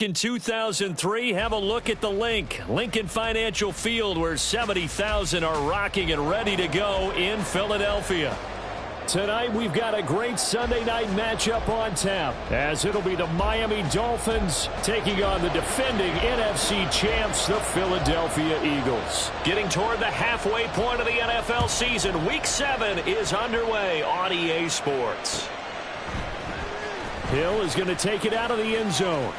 In 2003, have a look at the Lincoln Financial Field, where 70,000 are rocking and ready to go in Philadelphia. Tonight, we've got a great Sunday night matchup on tap, as it'll be the Miami Dolphins taking on the defending NFC champs, the Philadelphia Eagles. Getting toward the halfway point of the NFL season, Week 7 is underway on EA Sports. Hill is going to take it out of the end zone.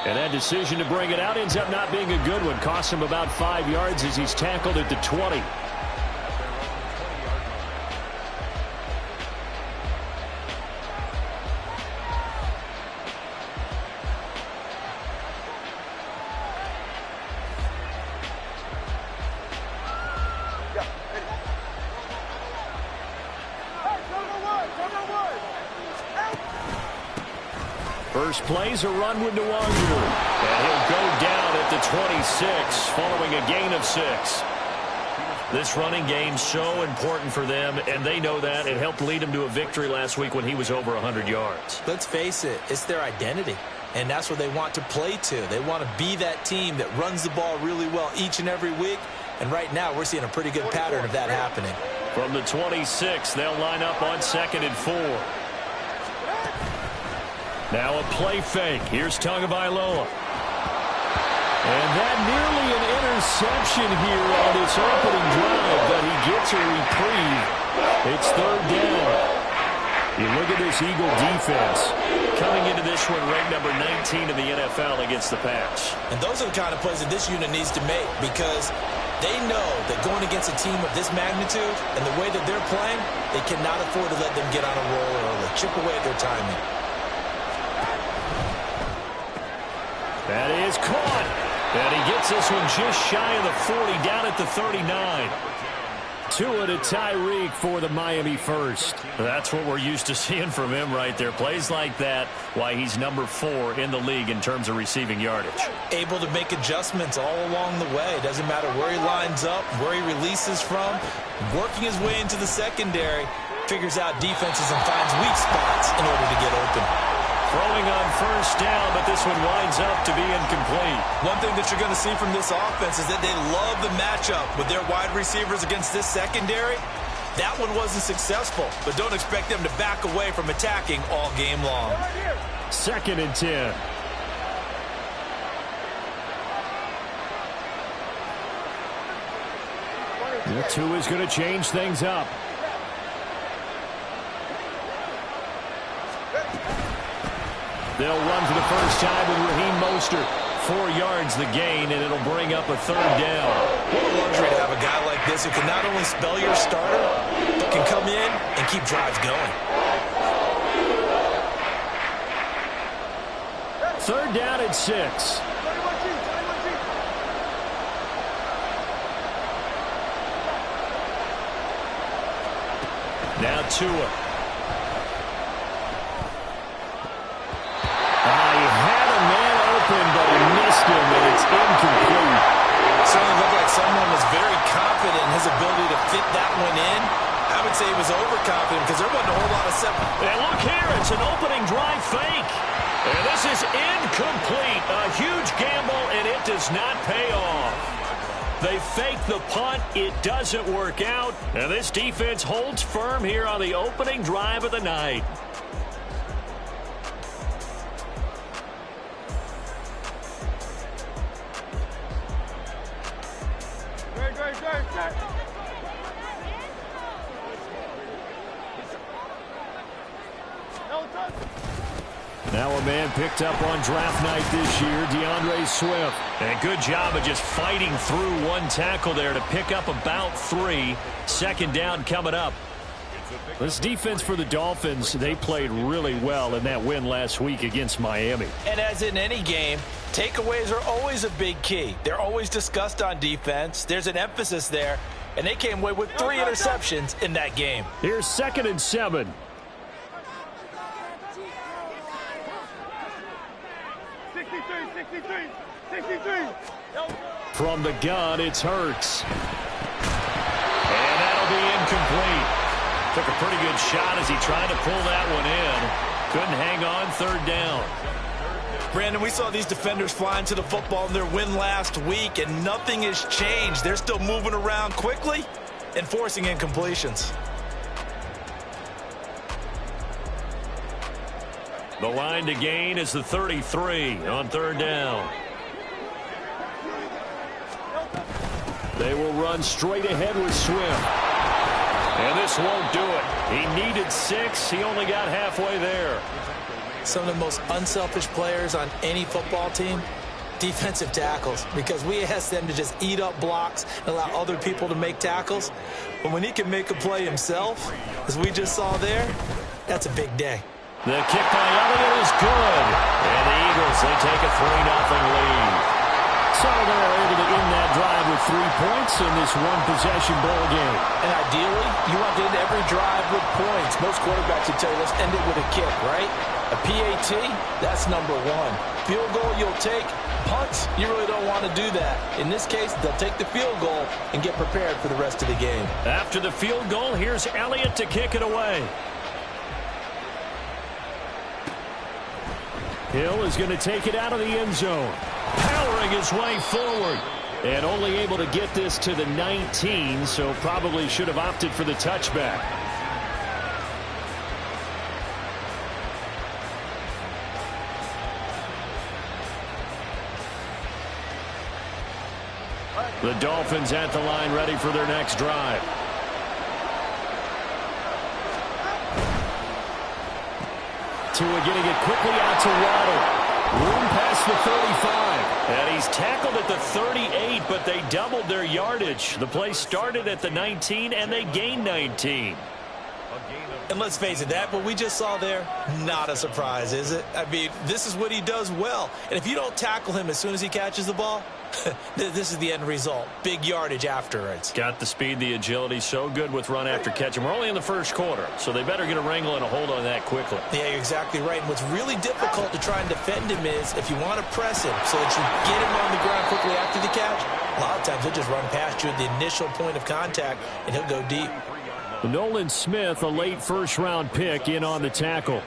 And that decision to bring it out ends up not being a good one. Costs him about 5 yards as he's tackled at the 20. First play's a run with Nwangu. And he'll go down at the 26 following a gain of 6. This running game's so important for them, and they know that. It helped lead them to a victory last week when he was over 100 yards. Let's face it, it's their identity, and that's what they want to play to. They want to be that team that runs the ball really well each and every week, and right now we're seeing a pretty good pattern of that happening. From the 26, they'll line up on 2nd and 4. Now a play fake. Here's Tagovailoa. And that nearly an interception here on his opening drive, but he gets a reprieve. It's 3rd down. You look at this Eagle defense. Coming into this one, ranked number 19 in the NFL against the pass. And those are the kind of plays that this unit needs to make, because they know that going against a team of this magnitude and the way that they're playing, they cannot afford to let them get on a roll early. Chip away at their timing. That is caught. And he gets this one just shy of the 40, down at the 39. Tua to Tyreek for the Miami first. That's what we're used to seeing from him right there. Plays like that, why he's number 4 in the league in terms of receiving yardage. Able to make adjustments all along the way. Doesn't matter where he lines up, where he releases from. Working his way into the secondary. Figures out defenses and finds weak spots in order to get open. Throwing on 1st down, but this one winds up to be incomplete. One thing that you're going to see from this offense is that they love the matchup with their wide receivers against this secondary. That one wasn't successful, but don't expect them to back away from attacking all game long. 2nd and 10. The 2 is going to change things up. They'll run for the first time with Raheem Mostert. 4 yards the gain, and it'll bring up a 3rd down. What a luxury to have a guy like this who can not only spell your starter, but can come in and keep drives going. 3rd down and 6. Now Tua. But he missed him, and it's incomplete. Certainly looked like someone was very confident in his ability to fit that one in. I would say he was overconfident because there wasn't a whole lot of separation. And look here, it's an opening drive fake. And this is incomplete. A huge gamble, and it does not pay off. They fake the punt. It doesn't work out. And this defense holds firm here on the opening drive of the night. Now a man picked up on draft night this year, DeAndre Swift. And a good job of just fighting through one tackle there to pick up about 3. 2nd down coming up. This defense for the Dolphins, they played really well in that win last week against Miami. And as in any game, takeaways are always a big key. They're always discussed on defense. There's an emphasis there. And they came away with 3 interceptions in that game. Here's 2nd and 7. From the gun, it's Hurts. And that'll be incomplete. Took a pretty good shot as he tried to pull that one in. Couldn't hang on. 3rd down. Brandon, we saw these defenders flying to the football in their win last week, and nothing has changed. They're still moving around quickly and forcing incompletions. The line to gain is the 33 on third down. They will run straight ahead with Swift. And this won't do it. He needed 6. He only got halfway there. Some of the most unselfish players on any football team, defensive tackles, because we ask them to just eat up blocks and allow other people to make tackles. But when he can make a play himself, as we just saw there, that's a big day. The kick by Elliott is good. And the Eagles, they take a 3-0 lead. So they're able to end that drive with 3 points in this one-possession ball game. And ideally, you want to end every drive with points. Most quarterbacks would tell you, let's end it with a kick, right? A PAT, that's number 1. Field goal you'll take. Punts, you really don't want to do that. In this case, they'll take the field goal and get prepared for the rest of the game. After the field goal, here's Elliott to kick it away. Hill is going to take it out of the end zone. Powering his way forward. And only able to get this to the 19, so probably should have opted for the touchback. The Dolphins at the line ready for their next drive. Tua getting it quickly out to Waddle. Room past the 35. And he's tackled at the 38, but they doubled their yardage. The play started at the 19, and they gained 19. And let's face it, that what we just saw there, not a surprise, is it? I mean, this is what he does well. And if you don't tackle him as soon as he catches the ball, this is the end result. Big yardage afterwards. Got the speed, the agility, so good with run after catch. And we're only in the first quarter, so they better get a wrangle and a hold on that quickly. Yeah, you're exactly right. And what's really difficult to try and defend him is if you want to press him so that you get him on the ground quickly after the catch, a lot of times he'll just run past you at the initial point of contact, and he'll go deep. Nolan Smith, a late first-round pick, in on the tackle.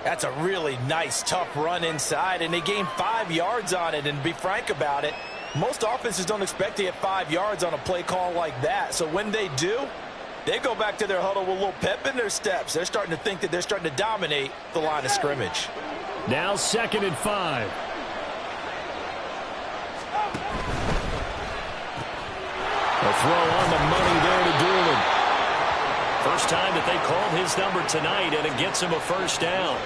That's a really nice, tough run inside, and they gained 5 yards on it. And to be frank about it, most offenses don't expect to get 5 yards on a play call like that. So when they do, they go back to their huddle with a little pep in their steps. They're starting to think that they're starting to dominate the line of scrimmage. Now 2nd and 5. A throw on the money there to Doolin. First time that they called his number tonight, and it gets him a first down.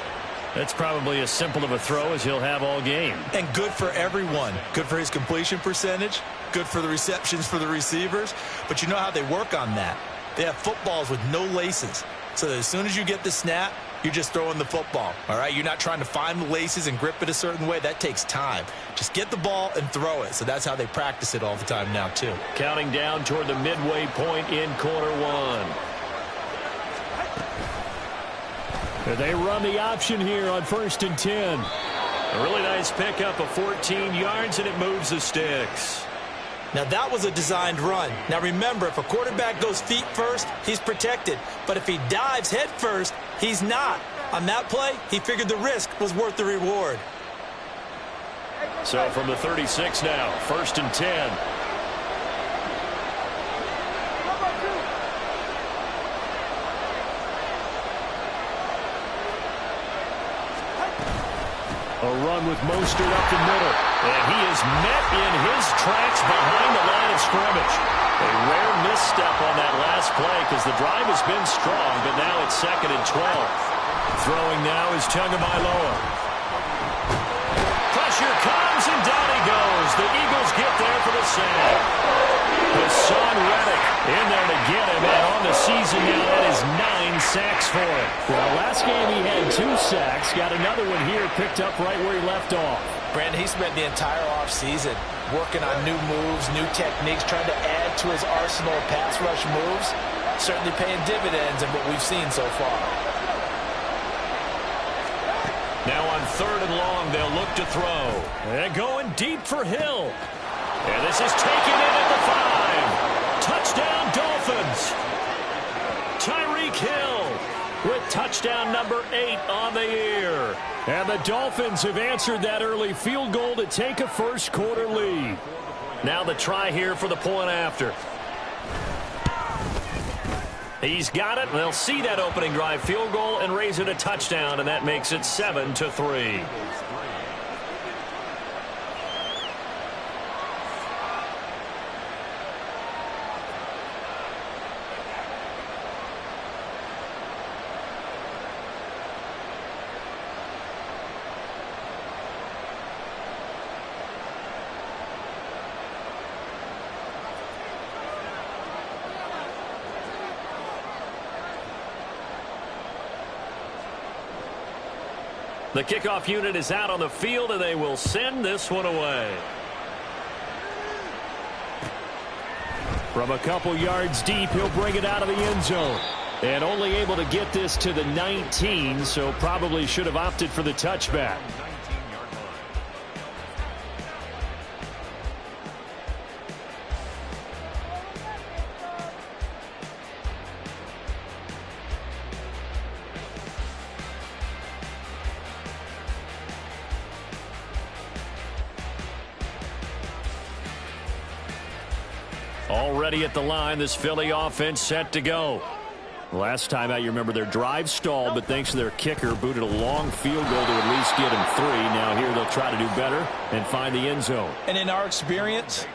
That's probably as simple of a throw as he'll have all game. And good for everyone. Good for his completion percentage. Good for the receptions for the receivers. But you know how they work on that. They have footballs with no laces. So that as soon as you get the snap, you're just throwing the football. All right? You're not trying to find the laces and grip it a certain way. That takes time. Just get the ball and throw it. So that's how they practice it all the time now, too. Counting down toward the midway point in quarter 1. They run the option here on 1st and 10. A really nice pickup of 14 yards, and it moves the sticks. Now, that was a designed run. Now, remember, if a quarterback goes feet first, he's protected. But if he dives head first, he's not. On that play, he figured the risk was worth the reward. So from the 36 now, 1st and 10. A run with Mostert up the middle. And he is met in his tracks behind the line of scrimmage. A rare misstep on that last play because the drive has been strong, but now it's 2nd and 12. Throwing now is Tagovailoa. Pressure comes, and down he goes. The Eagles get there for the sack. Hassan Reddick in there to get him, and on the season now, that is 9 sacks for him. Well, last game he had 2 sacks. Got another one here, picked up right where he left off. Brandon, he spent the entire offseason working on new moves, new techniques, trying to add to his arsenal of pass rush moves. Certainly paying dividends in what we've seen so far. Now on 3rd and long, they'll look to throw. And going deep for Hill. And this is taken in at the 5. Touchdown, Dolphins. Tyreek Hill. with touchdown number 8 on the year. And the Dolphins have answered that early field goal to take a first quarter lead. Now the try here for the point after. He's got it. They'll see that opening drive field goal and raise it a touchdown, and that makes it 7-3. The kickoff unit is out on the field, and they will send this one away. From a couple yards deep, he'll bring it out of the end zone. And only able to get this to the 19, so probably should have opted for the touchback. Already at the line, this Philly offense set to go. Last time out, you remember their drive stalled, but thanks to their kicker, booted a long field goal to at least get him 3. Now here they'll try to do better and find the end zone. And in our experience,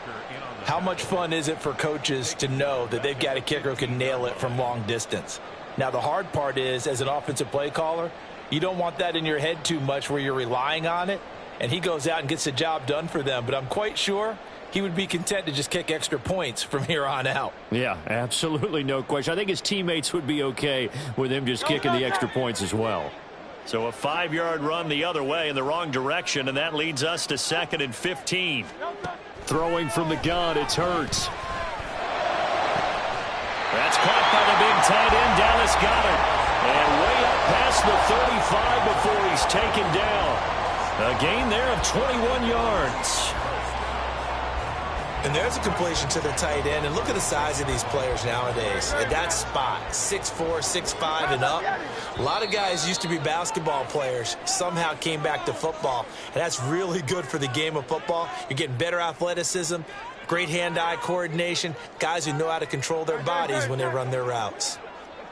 how much fun is it for coaches to know that they've got a kicker who can nail it from long distance? Now the hard part is, as an offensive play caller, you don't want that in your head too much where you're relying on it, and he goes out and gets the job done for them. But I'm quite sure he would be content to just kick extra points from here on out. Yeah, absolutely no question. I think his teammates would be okay with him just kicking the extra points as well. So a 5-yard run the other way in the wrong direction, and that leads us to 2nd and 15. Throwing from the gun, it's Hurts. That's caught by the big tight end, Dallas Goedert. And way up past the 35 before he's taken down. A gain there of 21 yards. And there's a completion to the tight end. And look at the size of these players nowadays. At that spot, 6'4", 6'5", and up. A lot of guys used to be basketball players, somehow came back to football. And that's really good for the game of football. You're getting better athleticism, great hand-eye coordination, guys who know how to control their bodies when they run their routes.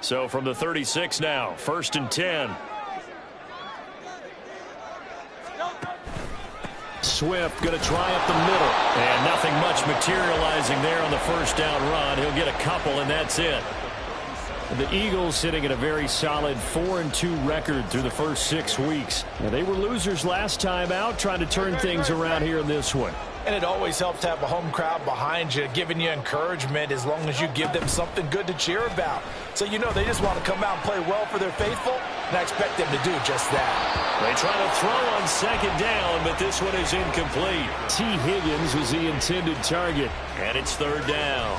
So from the 36 now, 1st and 10. Swift going to try up the middle. And nothing much materializing there on the first down run. He'll get a couple, and that's it. The Eagles sitting at a very solid 4-2 record through the first 6 weeks. Now, they were losers last time out, trying to turn things around here in this one. And it always helps to have a home crowd behind you, giving you encouragement as long as you give them something good to cheer about. So you know they just want to come out and play well for their faithful, and I expect them to do just that. They try to throw on 2nd down, but this one is incomplete. T. Higgins was the intended target, and it's 3rd down.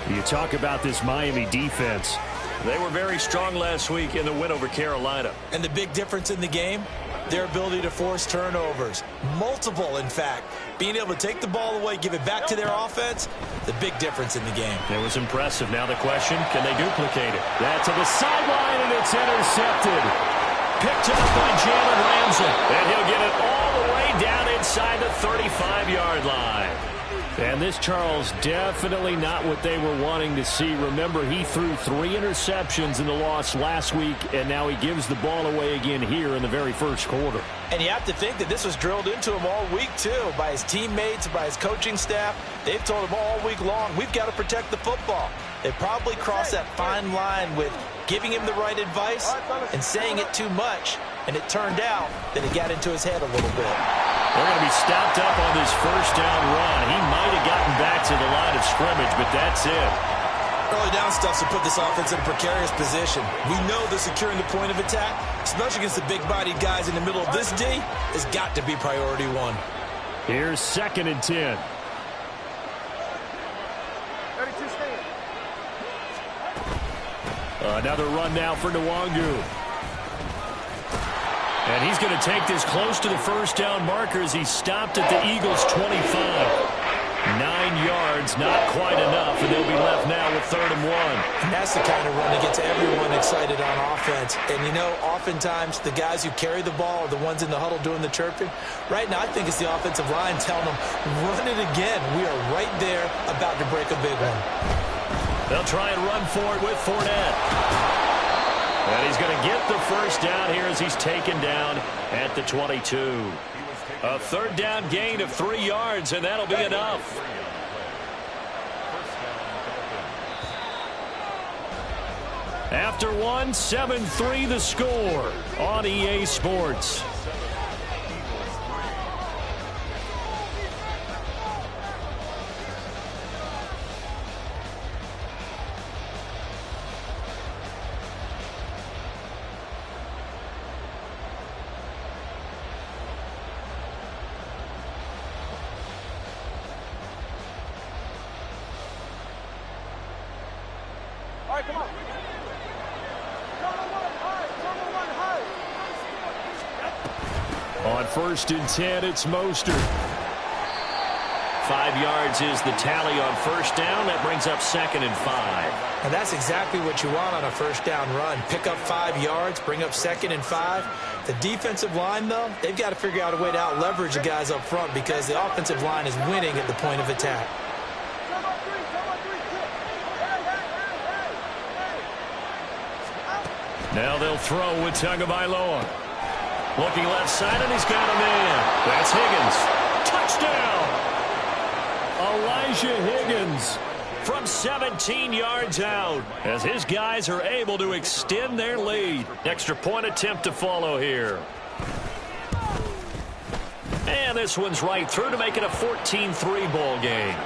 You talk about this Miami defense. They were very strong last week in the win over Carolina. And the big difference in the game, their ability to force turnovers. Multiple, in fact. Being able to take the ball away, give it back to their offense, the big difference in the game. It was impressive. Now the question, can they duplicate it? That to the sideline, and it's intercepted. Picked up by Jalen Ramsey. And he'll get it all the way down inside the 35-yard line. And this, Charles, definitely not what they were wanting to see. Remember, he threw 3 interceptions in the loss last week, and now he gives the ball away again here in the very first quarter. And you have to think that this was drilled into him all week, too, by his teammates, by his coaching staff. They've told him all week long, we've got to protect the football. They probably crossed that fine line with giving him the right advice and saying it too much. And it turned out that it got into his head a little bit. They're going to be stopped up on this first down run. He might have gotten back to the line of scrimmage, but that's it. Early down stuff to put this offense in a precarious position. We know that securing the point of attack, especially against the big-bodied guys in the middle of this D, has got to be priority 1. Here's 2nd and 10. Another run now for Nwangu. And he's going to take this close to the first down marker as he stopped at the Eagles' 25. 9 yards, not quite enough, and they'll be left now with 3rd and 1. And that's the kind of run that gets everyone excited on offense. And, you know, oftentimes the guys who carry the ball are the ones in the huddle doing the chirping. Right now, I think it's the offensive line telling them, run it again. We are right there about to break a big one. They'll try and run for it with Fournette. And he's going to get the first down here as he's taken down at the 22. A 3rd down gain of 3 yards, and that'll be enough. After one, 7-3 the score on EA Sports. On 1st and 10, it's Mostert. 5 yards is the tally on 1st down. That brings up 2nd and 5. And that's exactly what you want on a 1st down run. Pick up 5 yards, bring up 2nd and 5. The defensive line, though, they've got to figure out a way to out-leverage the guys up front because the offensive line is winning at the point of attack. Now they'll throw with Tagovailoa. Looking left side, and he's got a man. That's Higgins. Touchdown! Elijah Higgins from 17 yards out as his guys are able to extend their lead. Extra point attempt to follow here. And this one's right through to make it a 14-3 ball game.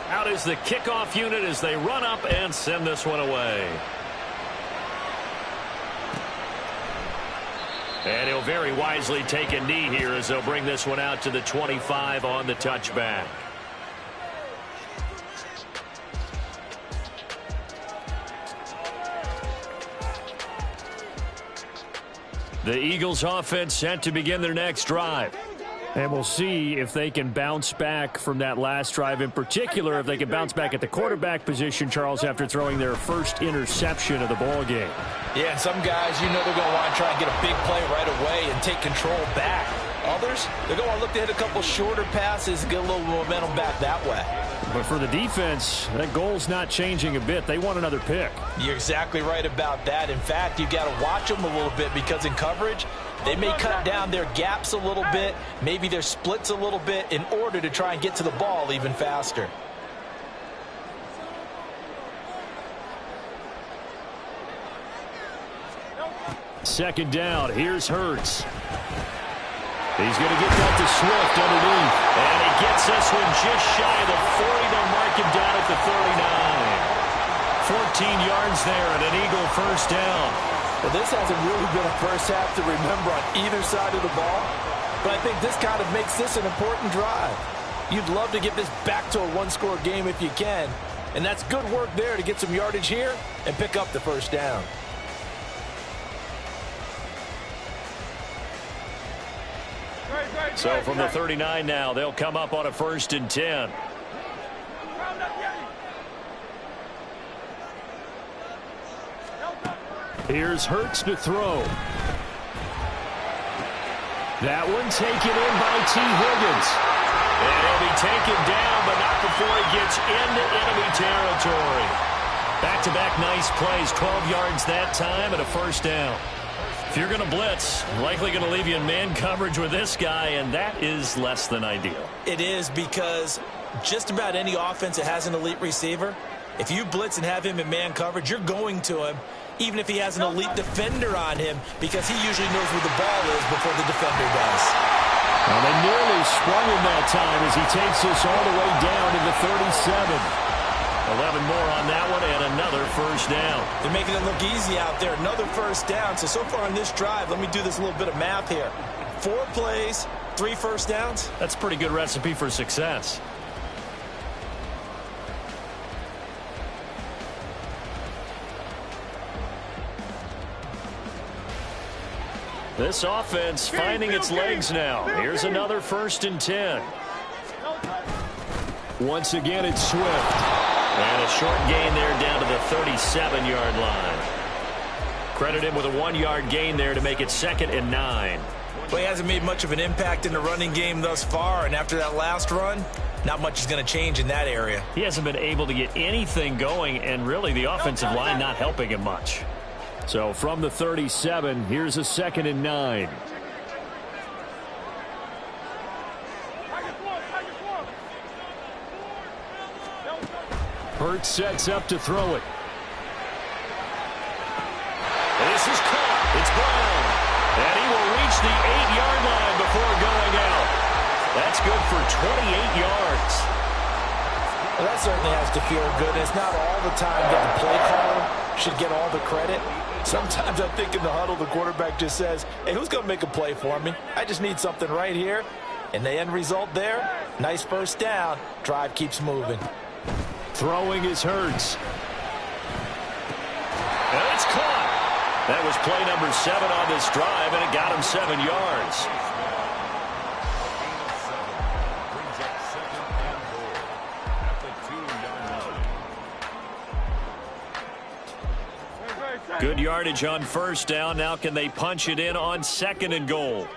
Out is the kickoff unit as they run up and send this one away. And he'll very wisely take a knee here as they'll bring this one out to the 25 on the touchback. The Eagles offense set to begin their next drive. And we'll see if they can bounce back from that last drive, in particular if they can bounce back at the quarterback position, Charles, after throwing their first interception of the ball game. Yeah, and some guys, you know they're going to want to try and get a big play right away and take control back. Others, they're going to look to hit a couple shorter passes and get a little momentum back that way. But for the defense, that goal's not changing a bit. They want another pick. You're exactly right about that. In fact, you've got to watch them a little bit because in coverage, they may cut down their gaps a little bit, maybe their splits a little bit in order to try and get to the ball even faster. Second down. Here's Hurts. He's going to get that to Swift underneath. And he gets this one just shy of the 40. They'll mark him down at the 39. 14 yards there and an Eagle first down. Well, this hasn't really been a first half to remember on either side of the ball. But I think this kind of makes this an important drive. You'd love to get this back to a one-score game if you can. And that's good work there to get some yardage here and pick up the first down. So from the 39 now, they'll come up on a 1st and 10. Here's Hurts to throw. That one taken in by T. Higgins. And he'll be taken down, but not before he gets into enemy territory. Back-to-back nice plays, 12 yards that time and a first down. If you're going to blitz, likely going to leave you in man coverage with this guy, and that is less than ideal. It is because just about any offense that has an elite receiver, if you blitz and have him in man coverage, you're going to him, even if he has an elite defender on him, because he usually knows where the ball is before the defender does. Well, they nearly sprung him that time as he takes this all the way down to the 37. 11 more on that one and another first down. They're making it look easy out there. Another first down. So far on this drive, let me do this little bit of math here. 4 plays, 3 first downs. That's a pretty good recipe for success. This offense finding its legs now. Here's another 1st and 10. Once again, it's Swift. And a short gain there down to the 37-yard line. Credit him with a 1-yard gain there to make it 2nd and 9. Well, he hasn't made much of an impact in the running game thus far, and after that last run, not much is going to change in that area. He hasn't been able to get anything going, and really the offensive line not helping him much. So from the 37, here's a 2nd and 9. Hurts sets up to throw it. This is caught. It's Brown. And he will reach the 8-yard line before going out. That's good for 28 yards. Well, that certainly has to feel good. It's not all the time that the play caller should get all the credit. Sometimes I think in the huddle, the quarterback just says, hey, who's going to make a play for me? I just need something right here. And the end result there, nice 1st down. Drive keeps moving. Throwing is Hurts. And it's caught. That was play number 7 on this drive, and it got him 7 yards. Good yardage on 1st down. Now can they punch it in on 2nd and goal?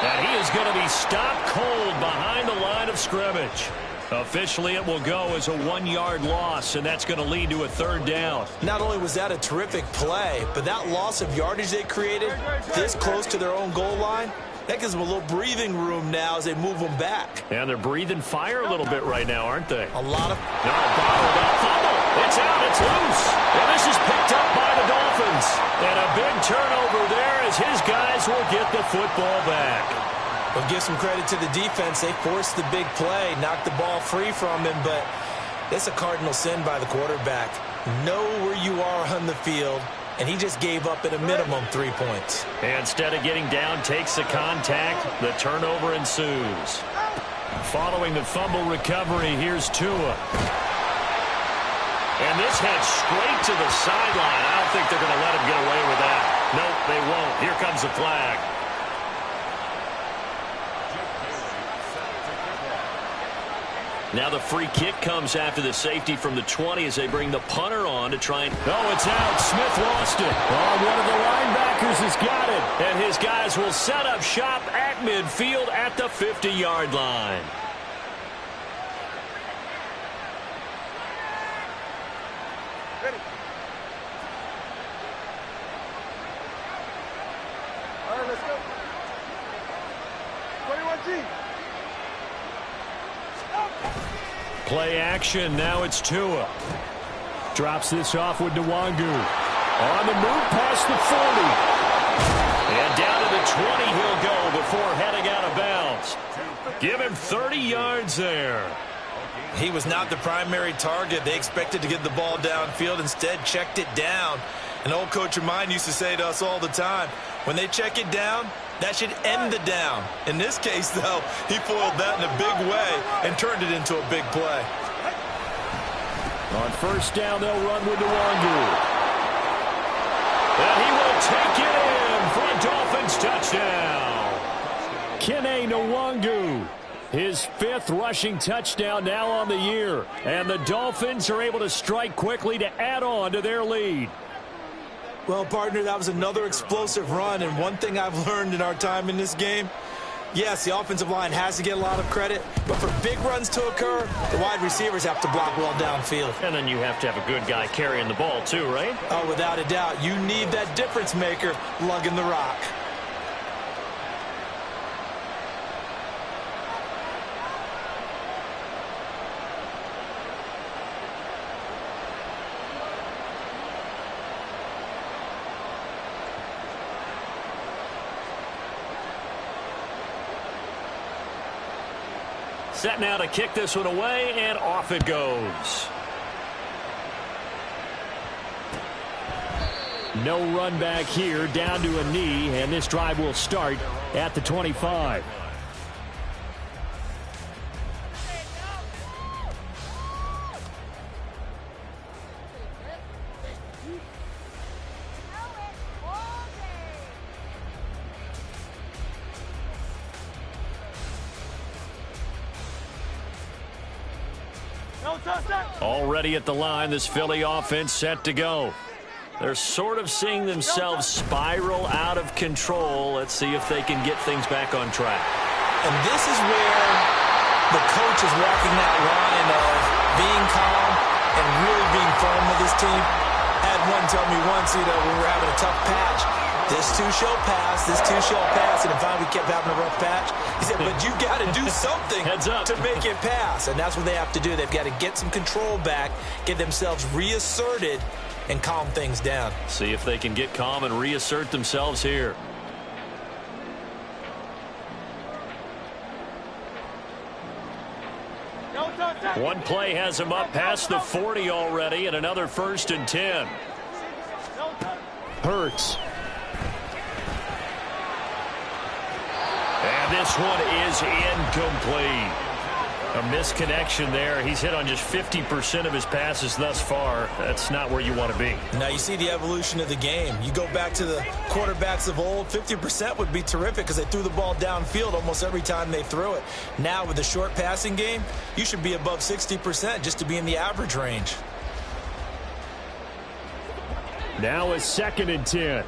And he is going to be stopped cold behind the line of scrimmage. Officially, it will go as a 1-yard loss, and that's going to lead to a 3rd down. Not only was that a terrific play, but that loss of yardage they created this close to their own goal line, that gives them a little breathing room now as they move them back. And they're breathing fire a little bit right now, aren't they? A lot of... No, fumble. It's out. It's loose. And this is picked up by the Dolphins. And a big turnover there as his guys will get the football back. Well, give some credit to the defense. They forced the big play, knocked the ball free from him, but it's a cardinal sin by the quarterback. Know where you are on the field, and he just gave up at a minimum 3 points. And instead of getting down, takes the contact. The turnover ensues. Following the fumble recovery, here's Tua. And this heads straight to the sideline. I don't think they're going to let him get away with that. Nope, they won't. Here comes the flag. Now the free kick comes after the safety from the 20 as they bring the punter on to try and... Oh, it's out. Smith lost it. Oh, one of the linebackers has got it. And his guys will set up shop at midfield at the 50-yard line. Ready. All right, let's go. 21G. Play action. Now it's Tua. Drops this off with Nwangu. On the move past the 40. And down to the 20 he'll go before heading out of bounds. Give him 30 yards there. He was not the primary target. They expected to get the ball downfield. Instead, checked it down. An old coach of mine used to say to us all the time, when they check it down, that should end the down. In this case, though, he foiled that in a big way and turned it into a big play. On 1st down, they'll run with Nwangu. And he will take it in for a Dolphins touchdown. Kene Nwangu, his 5th rushing touchdown now on the year. And the Dolphins are able to strike quickly to add on to their lead. Well, partner, that was another explosive run, and one thing I've learned in our time in this game, yes, the offensive line has to get a lot of credit, but for big runs to occur, the wide receivers have to block well downfield. And then you have to have a good guy carrying the ball too, right? Oh, without a doubt. You need that difference maker lugging the rock. Set now to kick this one away, and off it goes. No run back here, down to a knee, and this drive will start at the 25. Already at the line, this Philly offense set to go. They're sort of seeing themselves spiral out of control. Let's see if they can get things back on track. And this is where the coach is walking that line of being calm and really being firm with his team. I had one tell me once, when we were having a tough patch, this too shall pass, this too shall pass, and finally we kept having a rough patch. He said, but you got to do something to make it pass, and that's what they have to do. They've got to get some control back, get themselves reasserted, and calm things down. See if they can get calm and reassert themselves here. One play has him up past the 40 already, and another 1st and 10. Hurts. And this one is incomplete. A misconnection there. He's hit on just 50% of his passes thus far. That's not where you want to be. Now you see the evolution of the game. You go back to the quarterbacks of old, 50% would be terrific because they threw the ball downfield almost every time they threw it. Now with the short passing game, you should be above 60% just to be in the average range. Now a 2nd and 10.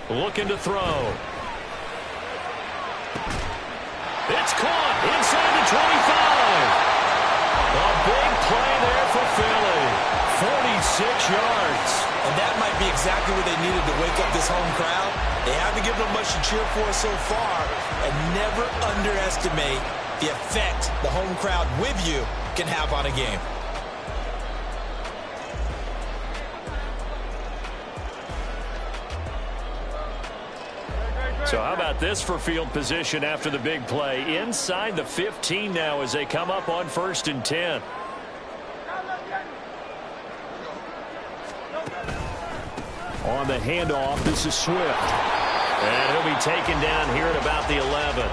Looking to throw. It's caught inside the 25. A big play there for Philly. 46 yards. And that might be exactly what they needed to wake up this home crowd. They haven't given them much to cheer for so far. And never underestimate the effect the home crowd with you can have on a game. So how about this for field position after the big play? Inside the 15 now as they come up on 1st and 10. On the handoff, this is Swift. And he'll be taken down here at about the 11.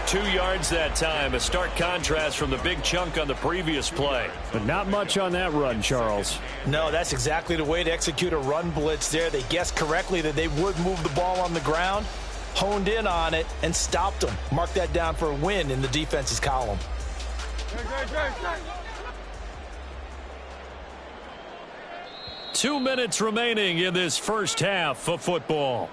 2 yards that time. A stark contrast from the big chunk on the previous play. But not much on that run, Charles. No, that's exactly the way to execute a run blitz there. They guessed correctly that they would move the ball on the ground, honed in on it, and stopped them. Mark that down for a win in the defense's column. 2 minutes remaining in this first half of football.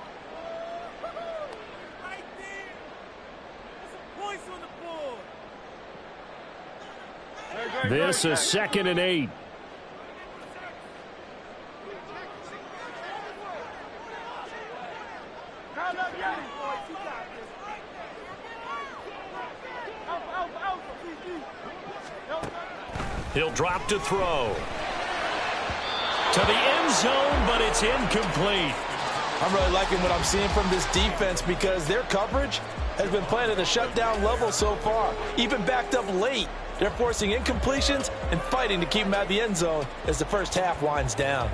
This is 2nd and 8. He'll drop to throw. To the end zone, but it's incomplete. I'm really liking what I'm seeing from this defense because their coverage has been playing at a shutdown level so far. Even backed up late, they're forcing incompletions and fighting to keep them out of the end zone as the first half winds down.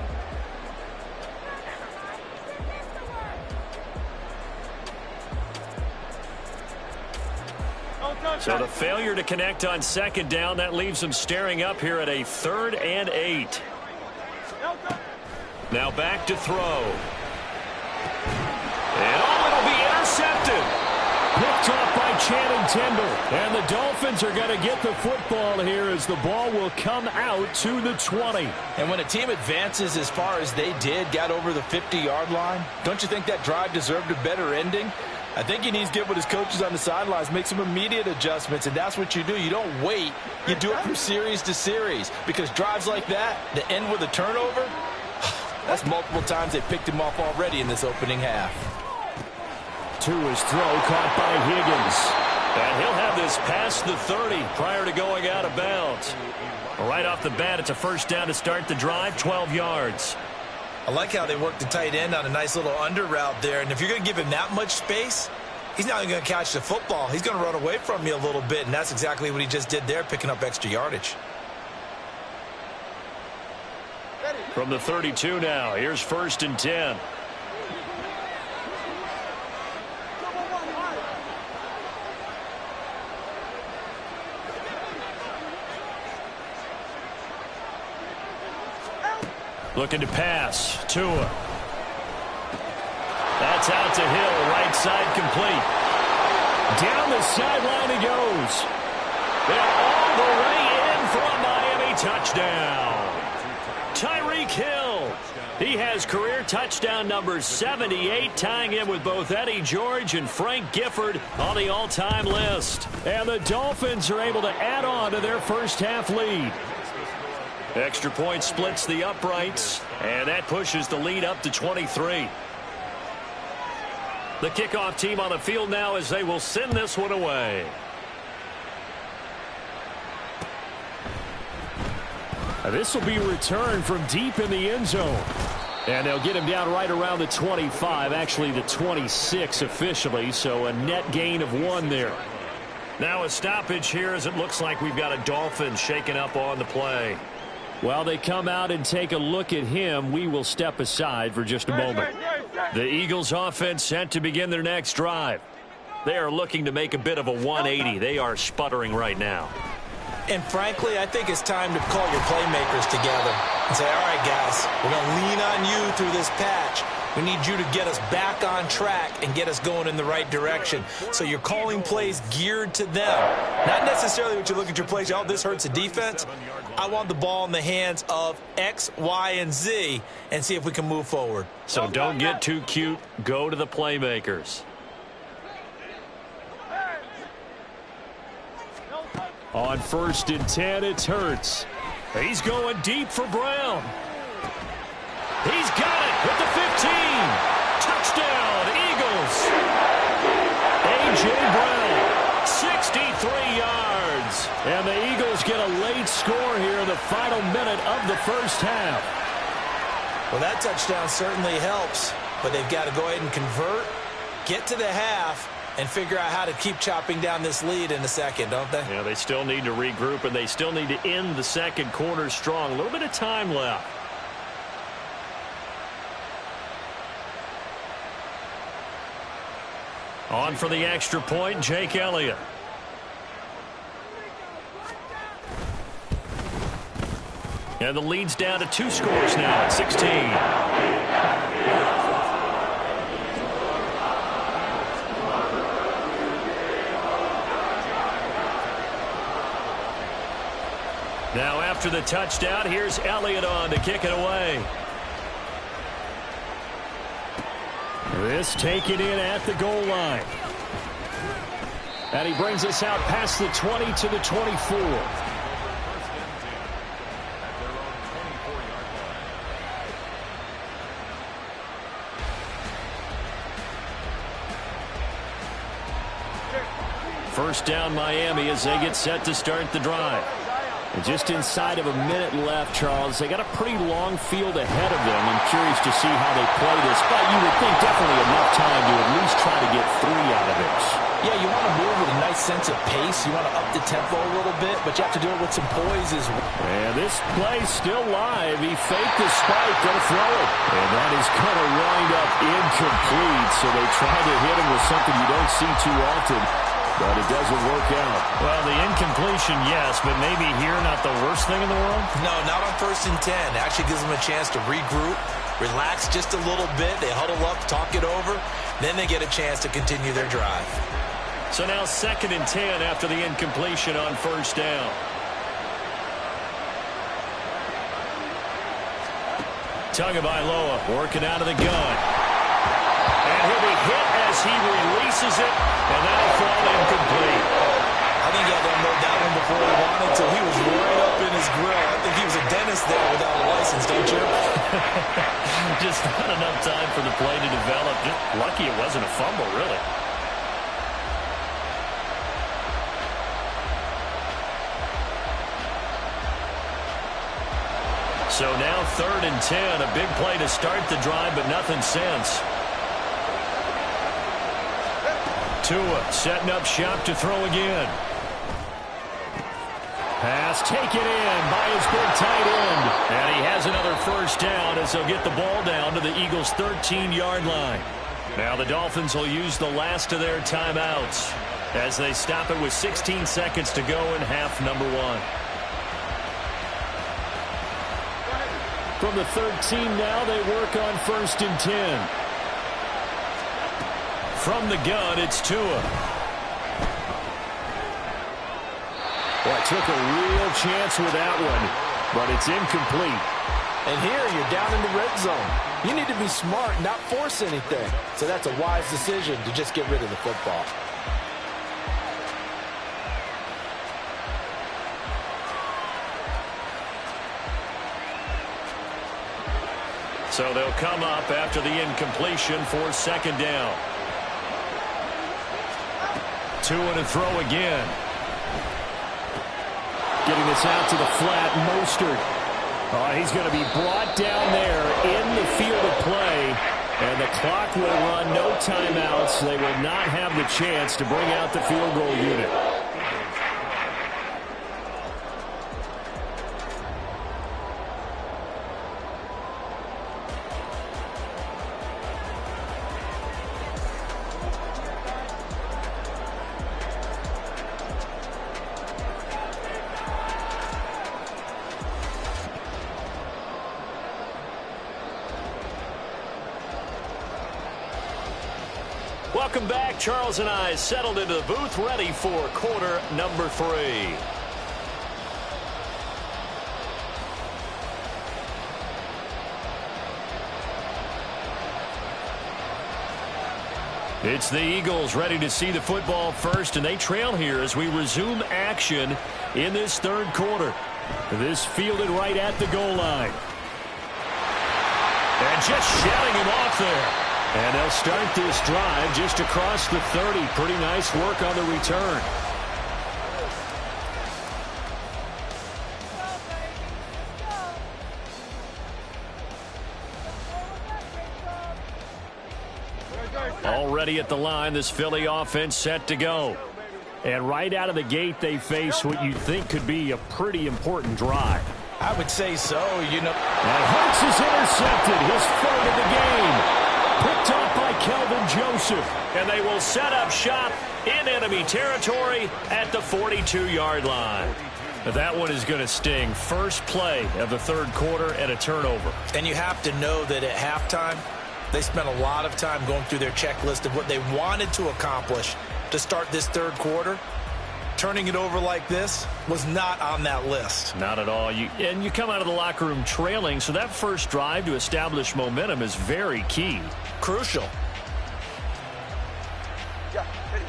So the failure to connect on 2nd down, that leaves them staring up here at a 3rd and 8. Now back to throw. And it'll be intercepted. Picked off by Channing Tindall. And the Dolphins are going to get the football here as the ball will come out to the 20. And when a team advances as far as they did, got over the 50-yard line, don't you think that drive deserved a better ending? I think he needs to get with his coaches on the sidelines, make some immediate adjustments, and that's what you do. You don't wait. You do it from series to series because drives like that, that end with a turnover, that's multiple times they picked him off already in this opening half. To his throw, caught by Higgins. And he'll have this past the 30 prior to going out of bounds. Right off the bat, it's a first down to start the drive, 12 yards. I like how they work the tight end on a nice little under route there. And if you're going to give him that much space, he's not even going to catch the football. He's going to run away from you a little bit, and that's exactly what he just did there, picking up extra yardage. From the 32 now, here's 1st and 10. Looking to pass. Tua. That's out to Hill. Right side complete. Down the sideline he goes. And all the way in for a Miami touchdown. Tyreek Hill. He has career touchdown number 78, tying him with both Eddie George and Frank Gifford on the all-time list. And the Dolphins are able to add on to their first half lead. Extra point splits the uprights, and that pushes the lead up to 23. The kickoff team on the field now as they will send this one away. This will be returned from deep in the end zone. And they'll get him down right around the 25, actually the 26 officially, so a net gain of 1 there. Now a stoppage here as it looks like we've got a Dolphin shaking up on the play. While they come out and take a look at him, we will step aside for just a moment. The Eagles offense set to begin their next drive. They are looking to make a bit of a 180. They are sputtering right now. And frankly, I think it's time to call your playmakers together and say, all right, guys, we're going to lean on you through this patch. We need you to get us back on track and get us going in the right direction. So you're calling plays geared to them. Not necessarily what you look at your plays, oh, this hurts the defense. I want the ball in the hands of X, Y, and Z and see if we can move forward. So don't get too cute. Go to the playmakers. On 1st and 10, it's Hurts. He's going deep for Brown. He's got it with the 15. Touchdown, Eagles. A.J. Brown, 63 yards. And the Eagles get a late score here in the final minute of the first half. Well, that touchdown certainly helps, but they've got to go ahead and convert, get to the half, and figure out how to keep chopping down this lead in the second, don't they? Yeah, they still need to regroup, and they still need to end the second quarter strong. A little bit of time left. On for the extra point, Jake Elliott. And the lead's down to 2 scores now at 16. Now after the touchdown, here's Elliott on to kick it away. This taken in at the goal line. And he brings us out past the 20 to the 24. First down Miami as they get set to start the drive. And just inside of a minute left, Charles, they got a pretty long field ahead of them. I'm curious to see how they play this, but you would think definitely enough time to at least try to get 3 out of this. Yeah, you want to move with a nice sense of pace. You want to up the tempo a little bit, but you have to do it with some poise as well. And this play's still live. He faked the spike, going to throw it. And that is going to wind up incomplete, so they try to hit him with something you don't see too often. But it doesn't work out. Well, the incompletion, yes, but maybe here not the worst thing in the world? No, not on 1st and 10. It actually gives them a chance to regroup, relax just a little bit. They huddle up, talk it over. Then they get a chance to continue their drive. So now 2nd and 10 after the incompletion on 1st down. Tagovailoa working out of the gun. And he'll be hit as he releases it, and that'll fall incomplete. I think he had to unload that one before he wanted to. He was right up in his grill. I think he was a dentist there without a license, don't you? Just not enough time for the play to develop. Just lucky it wasn't a fumble, really. So now 3rd and 10. A big play to start the drive, but nothing since. Tua setting up shop to throw again. Pass taken in by his big tight end. And he has another first down as they'll get the ball down to the Eagles' 13-yard line. Now the Dolphins will use the last of their timeouts as they stop it with 16 seconds to go in half number 1. From the 13 now, they work on 1st and 10. From the gun, it's Tua. Well, took a real chance with that one, but it's incomplete. And here you're down in the red zone. You need to be smart, not force anything. So that's a wise decision to just get rid of the football. So they'll come up after the incompletion for 2nd down. Tua to throw again. Getting this out to the flat, Mostert. He's going to be brought down there in the field of play, and the clock will run, no timeouts. They will not have the chance to bring out the field goal unit. Welcome back. Charles and I settled into the booth, ready for quarter number 3. It's the Eagles ready to see the football first, and they trail here as we resume action in this 3rd quarter. This fielded right at the goal line. And just shouting him off there. And they'll start this drive just across the 30. Pretty nice work on the return. Already at the line, this Philly offense set to go. And right out of the gate, they face what you think could be a pretty important drive. I would say so, you know. And Hurts is intercepted, his 3rd of the game. Picked off by Kelvin Joseph. And they will set up shop in enemy territory at the 42-yard line. That one is going to sting. First play of the 3rd quarter and a turnover. And you have to know that at halftime, they spent a lot of time going through their checklist of what they wanted to accomplish to start this 3rd quarter. Turning it over like this was not on that list. Not at all. And you come out of the locker room trailing, so that first drive to establish momentum is very key. Crucial. Yeah, ready.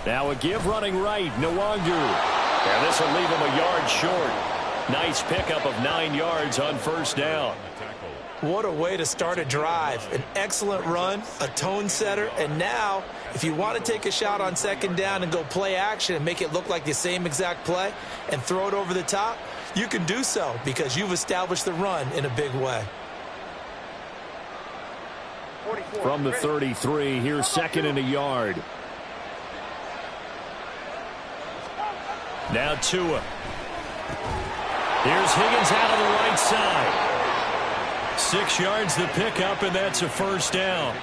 Now a give running right, Nwangu. And this will leave him a yard short. Nice pickup of 9 yards on 1st down. What a way to start a drive. An excellent run, a tone setter, and now if you want to take a shot on 2nd down and go play action and make it look like the same exact play and throw it over the top, you can do so because you've established the run in a big way. From the 33, here's 2nd and a yard. Now Tua. Here's Higgins out on the right side. 6 yards the pickup, and that's a 1st down.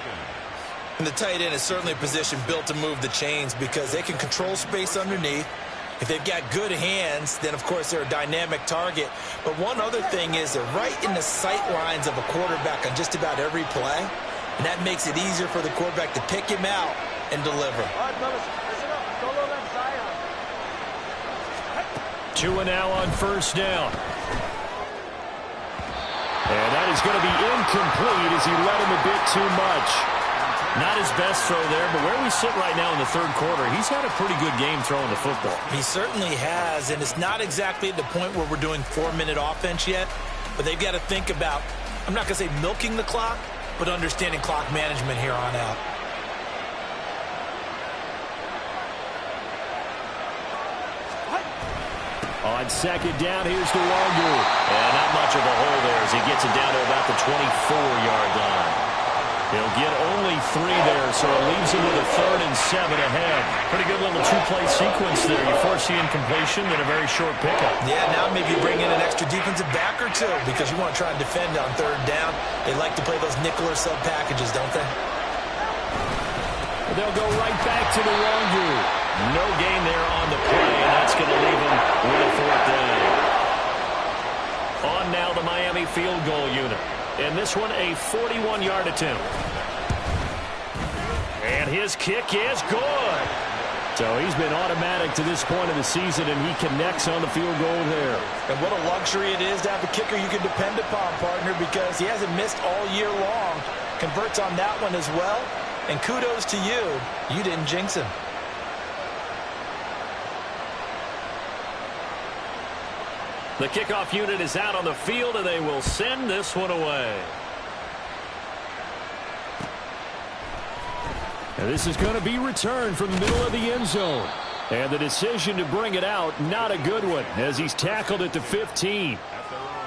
And the tight end is certainly a position built to move the chains because they can control space underneath. If they've got good hands, then, of course, they're a dynamic target. But one other thing is they're right in the sight lines of a quarterback on just about every play. And that makes it easier for the quarterback to pick him out and deliver. All right, fellas, listen up. Go low left side. Tua now on 1st down. And that is going to be incomplete as he led him a bit too much. Not his best throw there, but where we sit right now in the 3rd quarter, he's had a pretty good game throwing the football. He certainly has, and it's not exactly at the point where we're doing 4-minute offense yet, but they've got to think about, I'm not going to say milking the clock, but understanding clock management here on out. On 2nd down, here's Nwangu. And not much of a hole there as he gets it down to about the 24-yard line. He'll get only there, so it leaves him with a 3rd and 7 ahead. Pretty good little two-play sequence there. You force the incompletion and a very short pickup. Yeah, now maybe you bring in an extra defensive back or two because you want to try and defend on 3rd down. They like to play those nickel or sub packages, don't they? They'll go right back to the Wongu. No gain there on the play, and that's going to leave them with a 4th down. On now the Miami field goal unit. And this one a 41-yard attempt. And his kick is good. So he's been automatic to this point of the season, and he connects on the field goal there. And what a luxury it is to have a kicker you can depend upon, partner, because he hasn't missed all year long. Converts on that one as well. And kudos to you. You didn't jinx him. The kickoff unit is out on the field, and they will send this one away. And this is going to be returned from the middle of the end zone. And the decision to bring it out, not a good one, as he's tackled at the 15.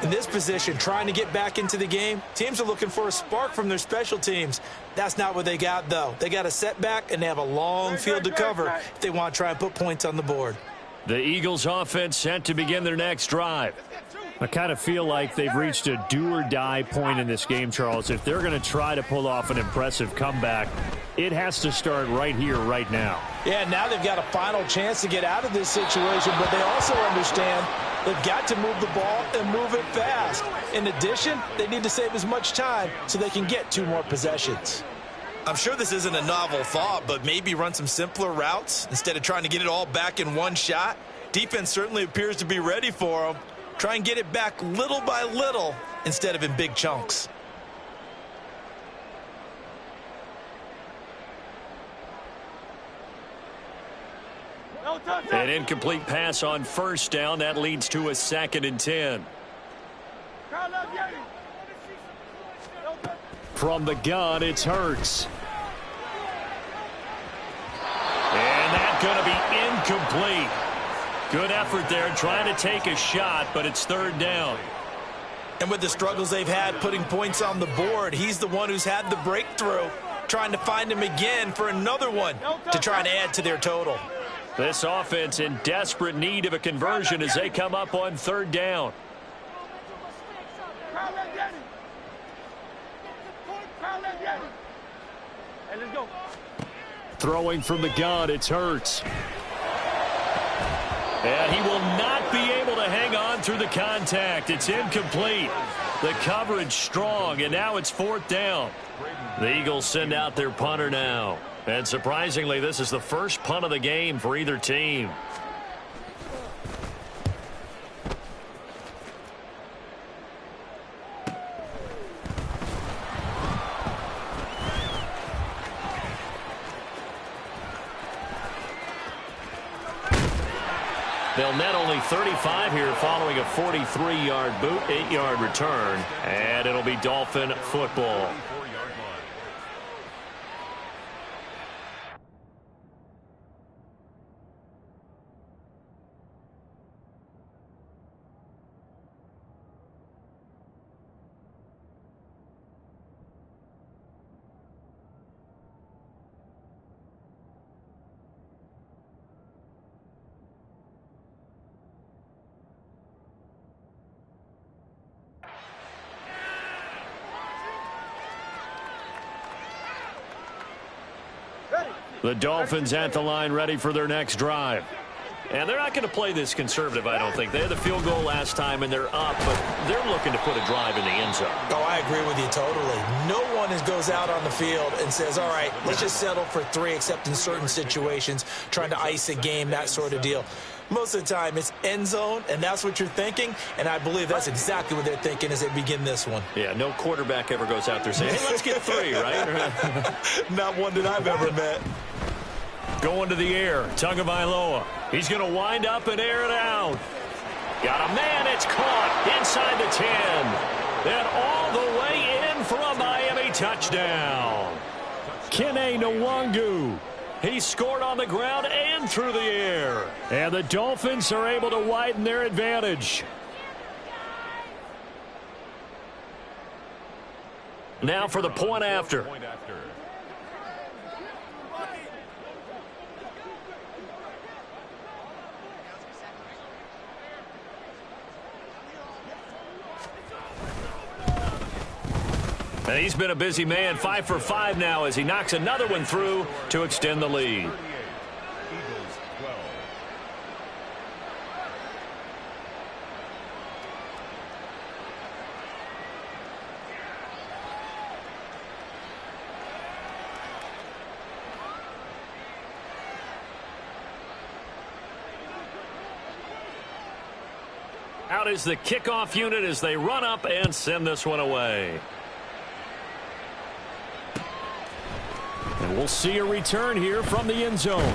In this position, trying to get back into the game, teams are looking for a spark from their special teams. That's not what they got, though. They got a setback, and they have a long field to cover if they want to try and put points on the board. The Eagles offense set to begin their next drive. I kind of feel like they've reached a do-or-die point in this game, Charles. If they're going to try to pull off an impressive comeback, it has to start right here, right now. Yeah, now they've got a final chance to get out of this situation, but they also understand they've got to move the ball and move it fast. In addition, they need to save as much time so they can get 2 more possessions. I'm sure this isn't a novel thought, but maybe run some simpler routes instead of trying to get it all back in one shot. Defense certainly appears to be ready for them. Try and get it back little by little instead of in big chunks. An incomplete pass on 1st down. That leads to a 2nd and 10. From the gun, it's Hurts. And that's going to be incomplete. Good effort there, trying to take a shot, but it's 3rd down. And with the struggles they've had putting points on the board, he's the one who's had the breakthrough, trying to find him again for another one to try and add to their total. This offense in desperate need of a conversion as they come up on 3rd down. Throwing from the gun, it's Hurts. And he will not be able to hang on through the contact. It's incomplete. The coverage strong, and now it's 4th down. The Eagles send out their punter now. And surprisingly, this is the first punt of the game for either team. They'll net only 35 here following a 43-yard boot, 8-yard return, and it'll be Dolphin football. The Dolphins at the line ready for their next drive. And they're not going to play this conservative, I don't think. They had the field goal last time, and they're up, but they're looking to put a drive in the end zone. Oh, I agree with you totally. No one goes out on the field and says, all right, let's just settle for 3, except in certain situations, trying to ice a game, that sort of deal. Most of the time, it's end zone, and that's what you're thinking, and I believe that's exactly what they're thinking as they begin this one. Yeah, no quarterback ever goes out there saying, hey, let's get 3, right? Not one that I've ever met. Going to the air, Tagovailoa. He's going to wind up and air it out. Got a man, it's caught inside the 10. Then all the way in for a Miami touchdown. Kene Nwangu. He scored on the ground and through the air. And the Dolphins are able to widen their advantage. Now for the point after. And he's been a busy man, 5 for 5 now as he knocks another one through to extend the lead. Out is the kickoff unit as they run up and send this one away. And we'll see a return here from the end zone.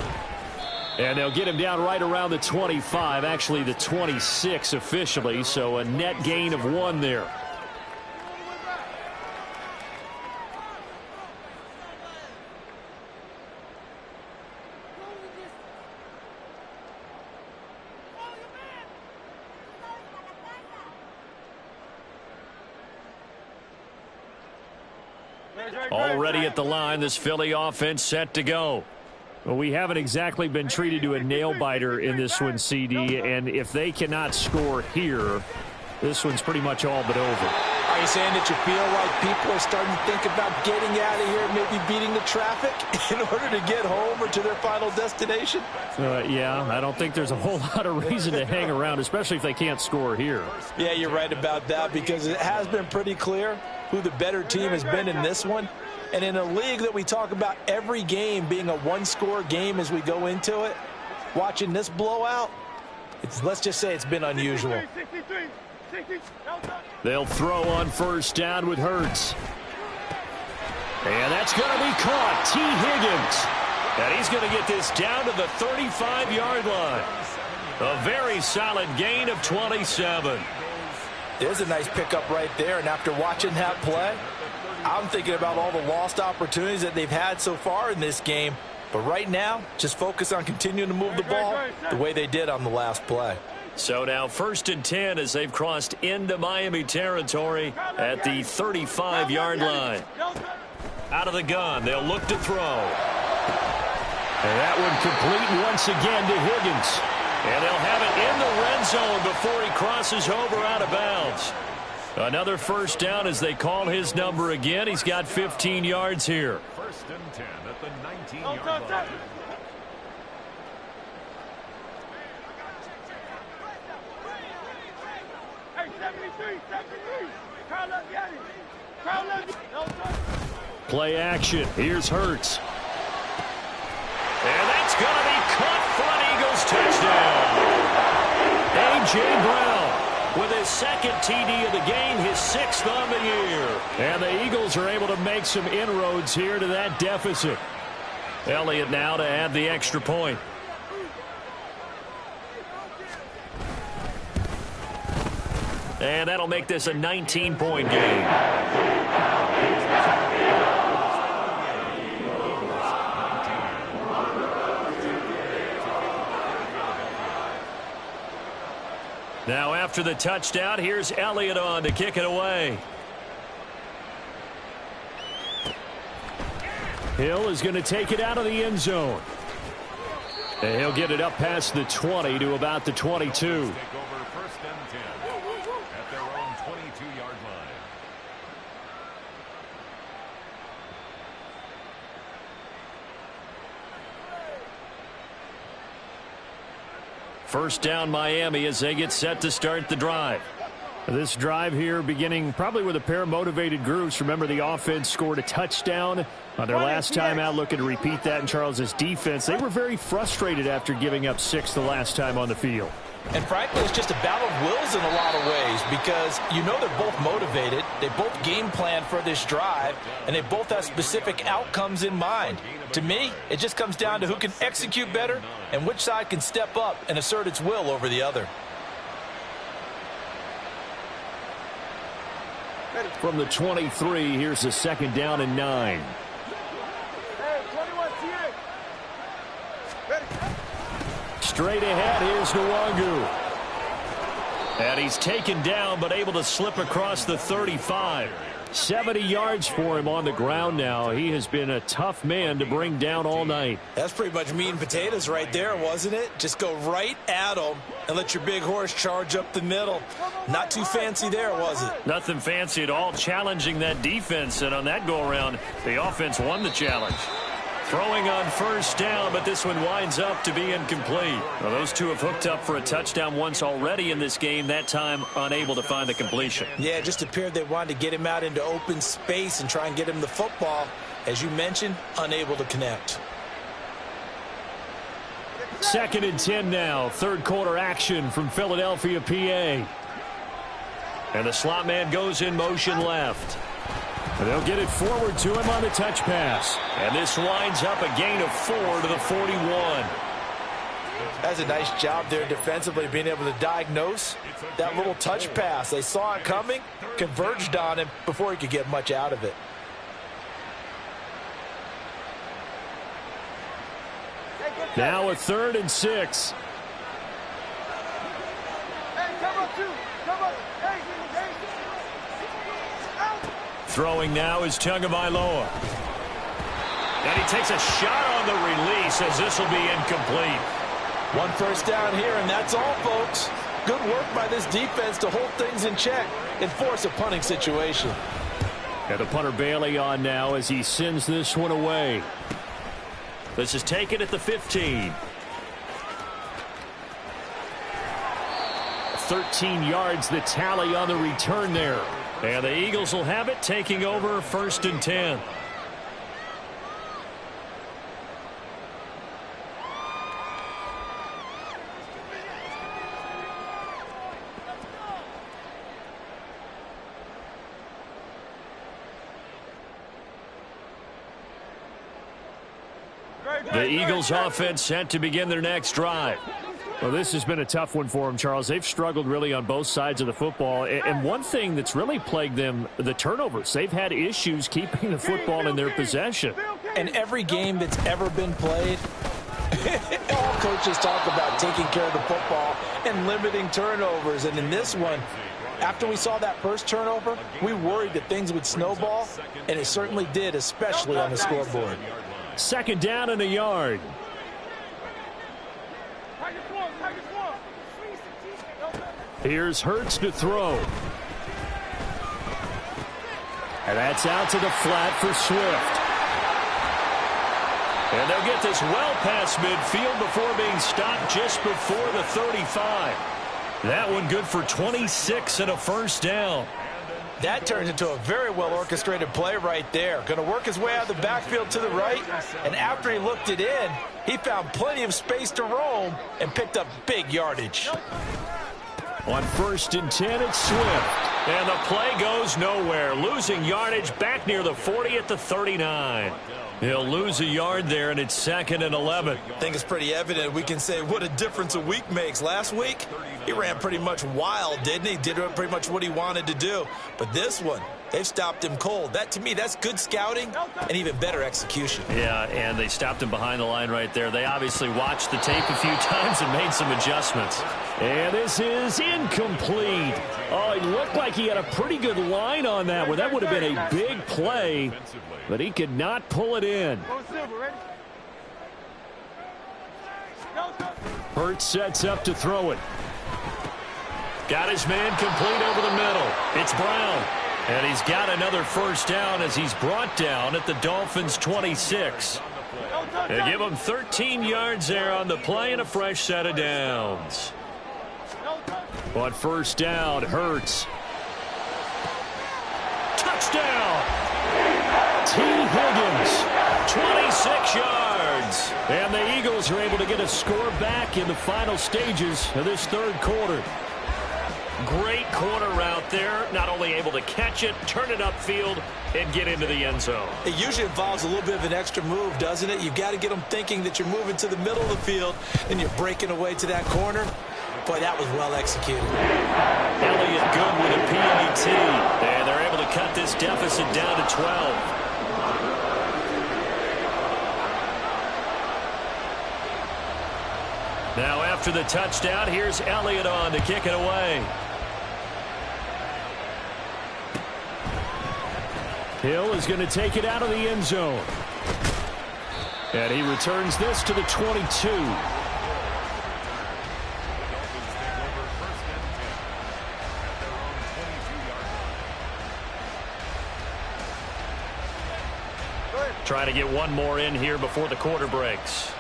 And they'll get him down right around the 25, actually the 26 officially, so a net gain of 1 there. Already at the line, this Philly offense set to go. Well, we haven't exactly been treated to a nail-biter in this one, CD, and if they cannot score here, this one's pretty much all but over. Are you saying that you feel like people are starting to think about getting out of here, maybe beating the traffic in order to get home or to their final destination? Yeah, I don't think there's a whole lot of reason to hang around, especially if they can't score here. Yeah, you're right about that because it has been pretty clear who the better team has been in this one. And in a league that we talk about every game being a one-score game as we go into it, watching this blowout, let's just say it's been unusual. They'll throw on first down with Hurts. And that's going to be caught. T. Higgins. And he's going to get this down to the 35-yard line. A very solid gain of 27. There's a nice pickup right there, and after watching that play, I'm thinking about all the lost opportunities that they've had so far in this game. But right now, just focus on continuing to move the ball the way they did on the last play. So now 1st and 10 as they've crossed into Miami territory at the 35-yard line. Out of the gun, they'll look to throw. And that one complete once again to Higgins. And they'll have it in the red zone before he crosses over out of bounds. Another first down as they call his number again. He's got 15 yards here. 1st and 10 at the 19-yard line. Play action. Here's Hurts. And that's going to be caught for an Eagles touchdown. A.J. Brown with his 2nd TD of the game, his 6th on the year. And the Eagles are able to make some inroads here to that deficit. Elliott now to add the extra point. And that'll make this a 19-point game. Now after the touchdown, here's Elliott on to kick it away. Hill is going to take it out of the end zone. And he'll get it up past the 20 to about the 22. Take over 1st and 10 at their own 22-yard line. First down Miami as they get set to start the drive. This drive here beginning probably with a pair of motivated groups. Remember, the offense scored a touchdown on their last time out, looking to repeat that in Charles's defense. They were very frustrated after giving up 6 the last time on the field. And frankly, it's just a battle of wills in a lot of ways because you know they're both motivated. They both game plan for this drive, and they both have specific outcomes in mind. To me, it just comes down to who can execute better and which side can step up and assert its will over the other. From the 23, here's the 2nd down and 9. Straight ahead, here's Nwangu. And he's taken down but able to slip across the 35. 70 yards for him on the ground now. He has been a tough man to bring down all night. That's pretty much meat and potatoes right there, wasn't it? Just go right at him and let your big horse charge up the middle. Not too fancy there, was it? Nothing fancy at all, challenging that defense. And on that go-around, the offense won the challenge. Throwing on first down, but this one winds up to be incomplete. Well, those two have hooked up for a touchdown once already in this game, that time unable to find the completion. Yeah, it just appeared they wanted to get him out into open space and try and get him the football. As you mentioned, unable to connect. 2nd and 10 now. Third quarter action from Philadelphia, PA. And the slot man goes in motion left. And they'll get it forward to him on the touch pass. And this winds up a gain of 4 to the 41. That's a nice job there defensively, being able to diagnose that little touch pass. They saw it coming, converged on him before he could get much out of it. Now a 3rd and 6. Throwing now is Tagovailoa. And he takes a shot on the release as this will be incomplete. 1 first down here, and that's all, folks. Good work by this defense to hold things in check and force a punting situation. And the punter Bailey on now as he sends this one away. This is taken at the 15. 13 yards the tally on the return there. And the Eagles will have it, taking over 1st and 10. The Eagles offense set to begin their next drive. Well, this has been a tough one for them, Charles. They've struggled really on both sides of the football. And one thing that's really plagued them, the turnovers. They've had issues keeping the football in their possession. And every game that's ever been played, all coaches talk about taking care of the football and limiting turnovers. And in this one, after we saw that first turnover, we worried that things would snowball, and it certainly did, especially on the scoreboard. 2nd down and a yard. Here's Hurts to throw. And that's out to the flat for Swift. And they'll get this well past midfield before being stopped just before the 35. That one good for 26 and a first down. That turns into a very well-orchestrated play right there. Going to work his way out of the backfield to the right, and after he looked it in, he found plenty of space to roam and picked up big yardage. On 1st and 10, it's Swift. And the play goes nowhere. Losing yardage back near the 40 at the 39. He'll lose a yard there, and it's 2nd and 11. I think it's pretty evident. We can say what a difference a week makes. Last week, he ran pretty much wild, didn't he? Did pretty much what he wanted to do. But this one, they've stopped him cold. That, to me, that's good scouting and even better execution. Yeah, and they stopped him behind the line right there. They obviously watched the tape a few times and made some adjustments. And this is incomplete. Oh, it looked like he had a pretty good line on that one. That would have been a big play, but he could not pull it in. Hurts sets up to throw it. Got his man complete over the middle. It's Brown. And he's got another first down as he's brought down at the Dolphins' 26. They give him 13 yards there on the play and a fresh set of downs. On 1st down, Hurts. Touchdown! T. Higgins, 26 yards. And the Eagles are able to get a score back in the final stages of this 3rd quarter. Great corner route there. Not only able to catch it, turn it upfield, and get into the end zone. It usually involves a little bit of an extra move, doesn't it? You've got to get them thinking that you're moving to the middle of the field and you're breaking away to that corner. Boy, that was well executed. Elliott good with a PAT. And they're able to cut this deficit down to 12. Now after the touchdown, here's Elliott on to kick it away. Hill is going to take it out of the end zone. And he returns this to the 22. Trying to get one more in here before the quarter breaks.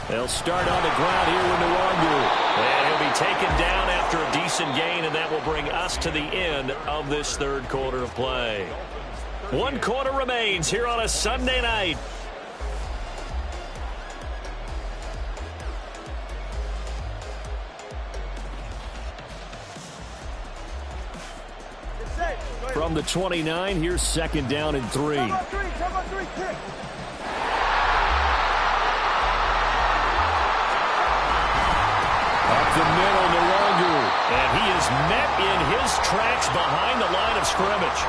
They'll start on the ground here with Nwangu. And he'll be taken down after a decent gain, and that will bring us to the end of this third quarter of play. One quarter remains here on a Sunday night. From the 29, here's second down and 3. Up the middle, Nwangu. And he is met in his tracks behind the line of scrimmage.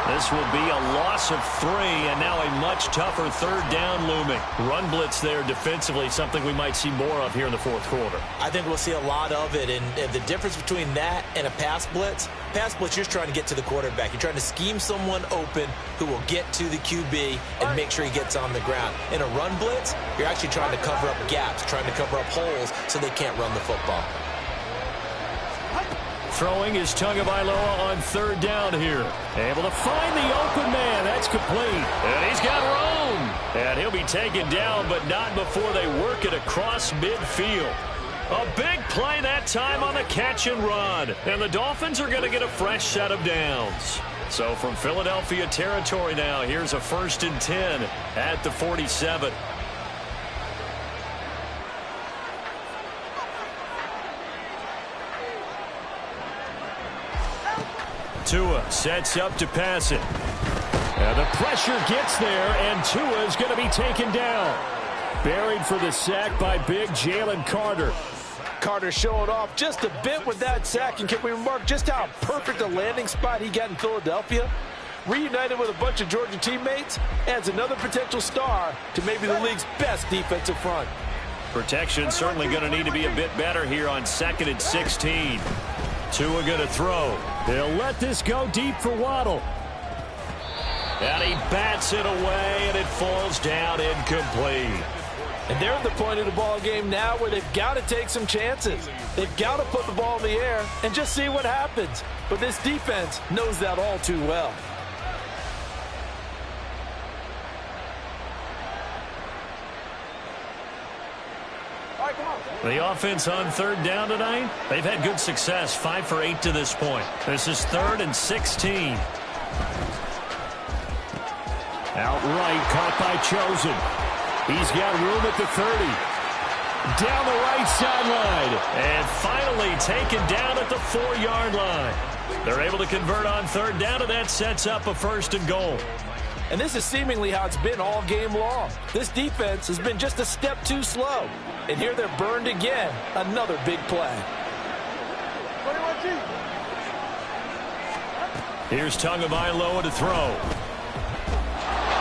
This will be a loss of 3, and now a much tougher third down looming. Run blitz there defensively, something we might see more of here in the fourth quarter. I think we'll see a lot of it, and the difference between that and a pass blitz, you're just trying to get to the quarterback. You're trying to scheme someone open who will get to the QB and make sure he gets on the ground. In a run blitz, you're actually trying to cover up gaps, trying to cover up holes so they can't run the football. Throwing is Tagovailoa on third down here. Able to find the open man. That's complete. And he's got room. And he'll be taken down, but not before they work it across midfield. A big play that time on the catch and run. And the Dolphins are going to get a fresh set of downs. So from Philadelphia territory now, here's a 1st and 10 at the 47. Tua sets up to pass it. And the pressure gets there, and Tua is going to be taken down. Buried for the sack by big Jalen Carter. Carter showing off just a bit with that sack, and can we remark just how perfect a landing spot he got in Philadelphia? Reunited with a bunch of Georgia teammates, adds another potential star to maybe the league's best defensive front. Protection certainly going to need to be a bit better here on 2nd and 16. Tua going to throw. They'll let this go deep for Waddle. And he bats it away, and it falls down incomplete. And they're at the point of the ball game now where they've got to take some chances. They've got to put the ball in the air and just see what happens. But this defense knows that all too well. The offense on third down tonight, they've had good success, 5 for 8 to this point. This is 3rd and 16. Outright caught by Chosen. He's got room at the 30. Down the right sideline. And finally taken down at the 4-yard line. They're able to convert on third down, and that sets up a 1st and goal. And this is seemingly how it's been all game long. This defense has been just a step too slow. And here they're burned again. Another big play. Here's Tagovailoa to throw.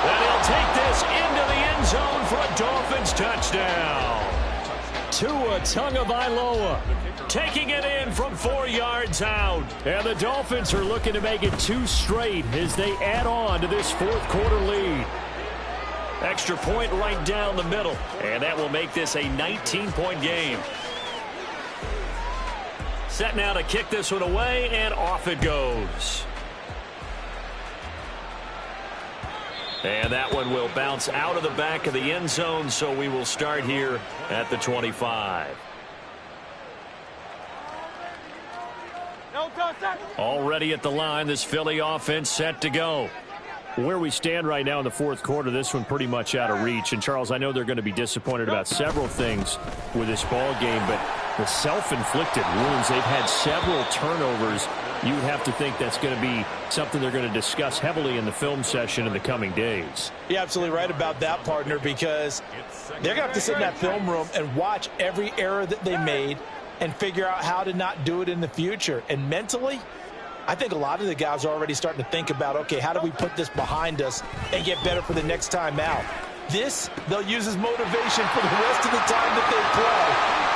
And he'll take this into the end zone for a Dolphins touchdown. Tua Tagovailoa taking it in from 4 yards out. And the Dolphins are looking to make it 2 straight as they add on to this fourth quarter lead. Extra point right down the middle. And that will make this a 19-point game. Set now to kick this one away, and off it goes. And that one will bounce out of the back of the end zone, so we will start here at the 25. Already at the line, this Philly offense set to go. Where we stand right now in the fourth quarter, this one pretty much out of reach. And, Charles, I know they're going to be disappointed about several things with this ball game, but the self-inflicted wounds, they've had several turnovers. You would have to think that's going to be something they're going to discuss heavily in the film session in the coming days. You're absolutely right about that, partner, because they're going to have to sit in that film room and watch every error that they made and figure out how to not do it in the future. And mentally, I think a lot of the guys are already starting to think about, okay, how do we put this behind us and get better for the next time out? This, they'll use as motivation for the rest of the time that they play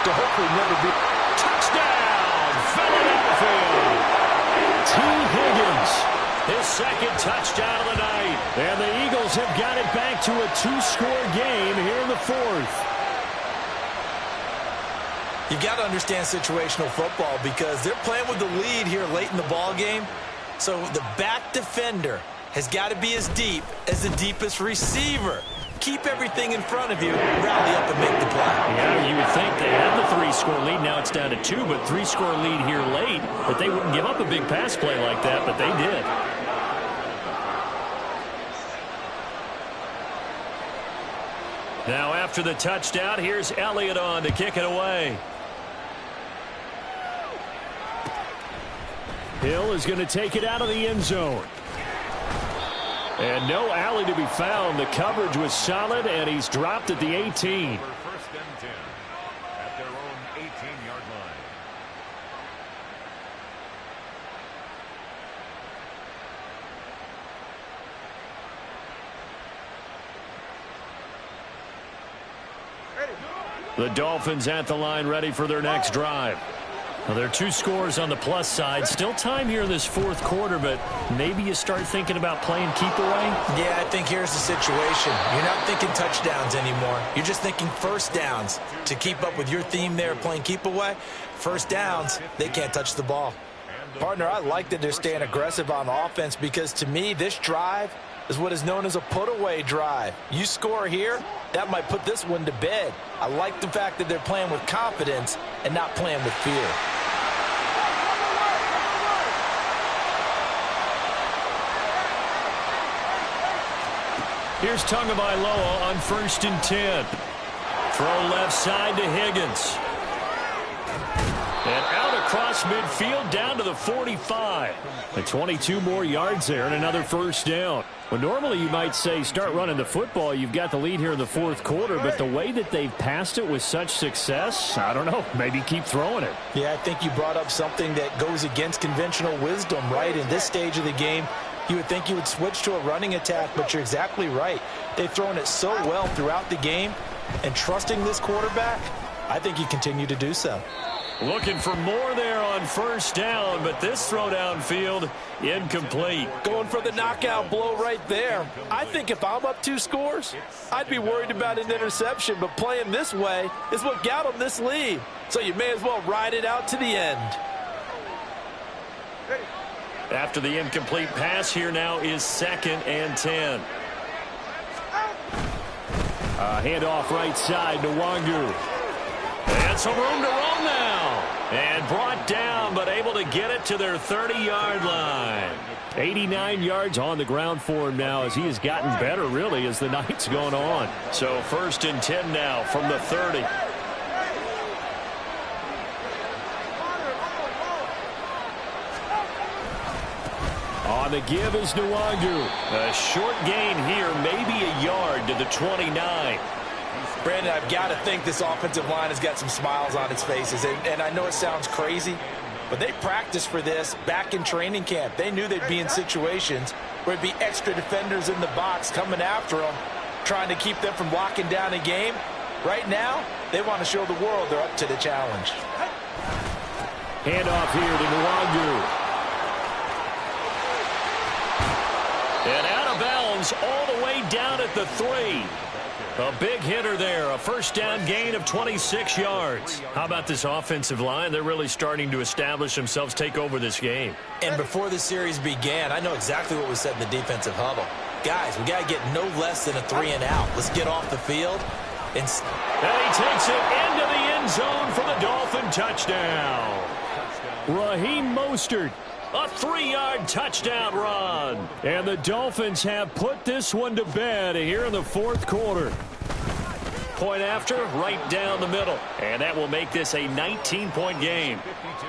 to hopefully never be. Touchdown, Philadelphia! T. Higgins His second touchdown of the night. And the Eagles have got it back to a 2-score game here in the fourth. You've got to understand situational football because they're playing with the lead here late in the ball game. So the back defender has got to be as deep as the deepest receiver. Keep everything in front of you, rally up and make the play. Yeah, you would think they had the 3-score lead. Now it's down to 2, but 3-score lead here late. That they wouldn't give up a big pass play like that, but they did. Now after the touchdown, here's Elliott on to kick it away. Hill is going to take it out of the end zone. And no alley to be found. The coverage was solid, and he's dropped at the 18. First and 10 at their own 18-yard line. The Dolphins at the line ready for their next drive. Well, there are 2 scores on the plus side. Still time here in this fourth quarter, but maybe you start thinking about playing keep away? Yeah, I think here's the situation. You're not thinking touchdowns anymore. You're just thinking first downs. To keep up with your theme there, playing keep away, first downs, they can't touch the ball. Partner, I like that they're staying aggressive on offense because to me, this drive is what is known as a put-away drive. You score here, that might put this one to bed. I like the fact that they're playing with confidence and not playing with fear. Here's Tagovailoa on 1st and 10. Throw left side to Higgins. And out across midfield down to the 45. And 22 more yards there and another first down. Well, normally you might say start running the football. You've got the lead here in the fourth quarter, but the way that they've passed it with such success, I don't know, maybe keep throwing it. Yeah, I think you brought up something that goes against conventional wisdom, right? In this stage of the game, you would think you would switch to a running attack, but you're exactly right. They've thrown it so well throughout the game, and trusting this quarterback, I think you continue to do so. Looking for more there on first down, but this throw downfield incomplete. Going for the knockout blow right there. I think if I'm up 2 scores, I'd be worried about an interception, but playing this way is what got them this lead. So you may as well ride it out to the end. After the incomplete pass, here now is 2nd and 10. Handoff right side to Wangu. And some room to run now. And brought down, but able to get it to their 30-yard line. 89 yards on the ground for him now as he has gotten better, really, as the night's gone on. So 1st and 10 now from the 30. On the give is Nwangu. A short gain here, maybe a yard to the 29. Brandon, I've got to think this offensive line has got some smiles on its faces. And I know it sounds crazy, but they practiced for this back in training camp. They knew they'd be in situations where it'd be extra defenders in the box coming after them, trying to keep them from locking down a game. Right now, they want to show the world they're up to the challenge. Handoff here to Nwangu. And out of bounds all the way down at the 3. A big hitter there, a first down gain of 26 yards. How about this offensive line? They're really starting to establish themselves, take over this game. And before the series began, I know exactly what was said in the defensive huddle. Guys, we got to get no less than a 3 and out. Let's get off the field. And he takes it into the end zone for the Dolphin touchdown. Raheem Mostert. A 3-yard touchdown run. And the Dolphins have put this one to bed here in the fourth quarter. Point after, right down the middle. And that will make this a 19-point game. 52.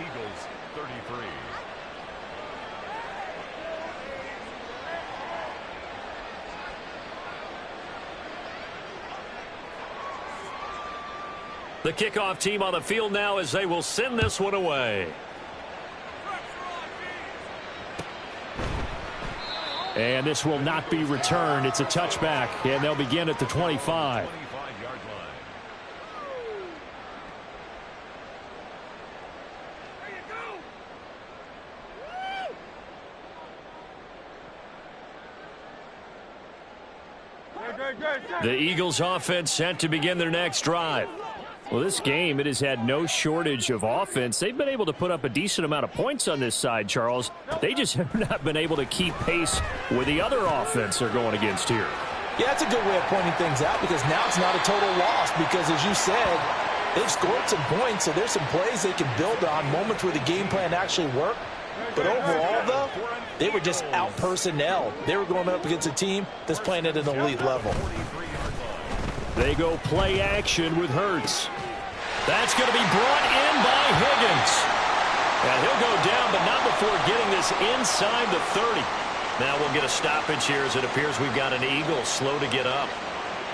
Eagles 33. The kickoff team on the field now as they will send this one away. And this will not be returned. It's a touchback, and they'll begin at the 25. 25-yard line. The Eagles offense set to begin their next drive. Well, this game, it has had no shortage of offense. They've been able to put up a decent amount of points on this side, Charles. They just have not been able to keep pace with the other offense they're going against here. Yeah, that's a good way of pointing things out because now it's not a total loss because, as you said, they've scored some points, so there's some plays they can build on, moments where the game plan actually worked. But overall, though, they were just out-personnel. They were going up against a team that's playing at an elite level. They go play action with Hurts. That's going to be brought in by Higgins. And he'll go down, but not before getting this inside the 30. Now we'll get a stoppage here as it appears we've got an Eagle slow to get up.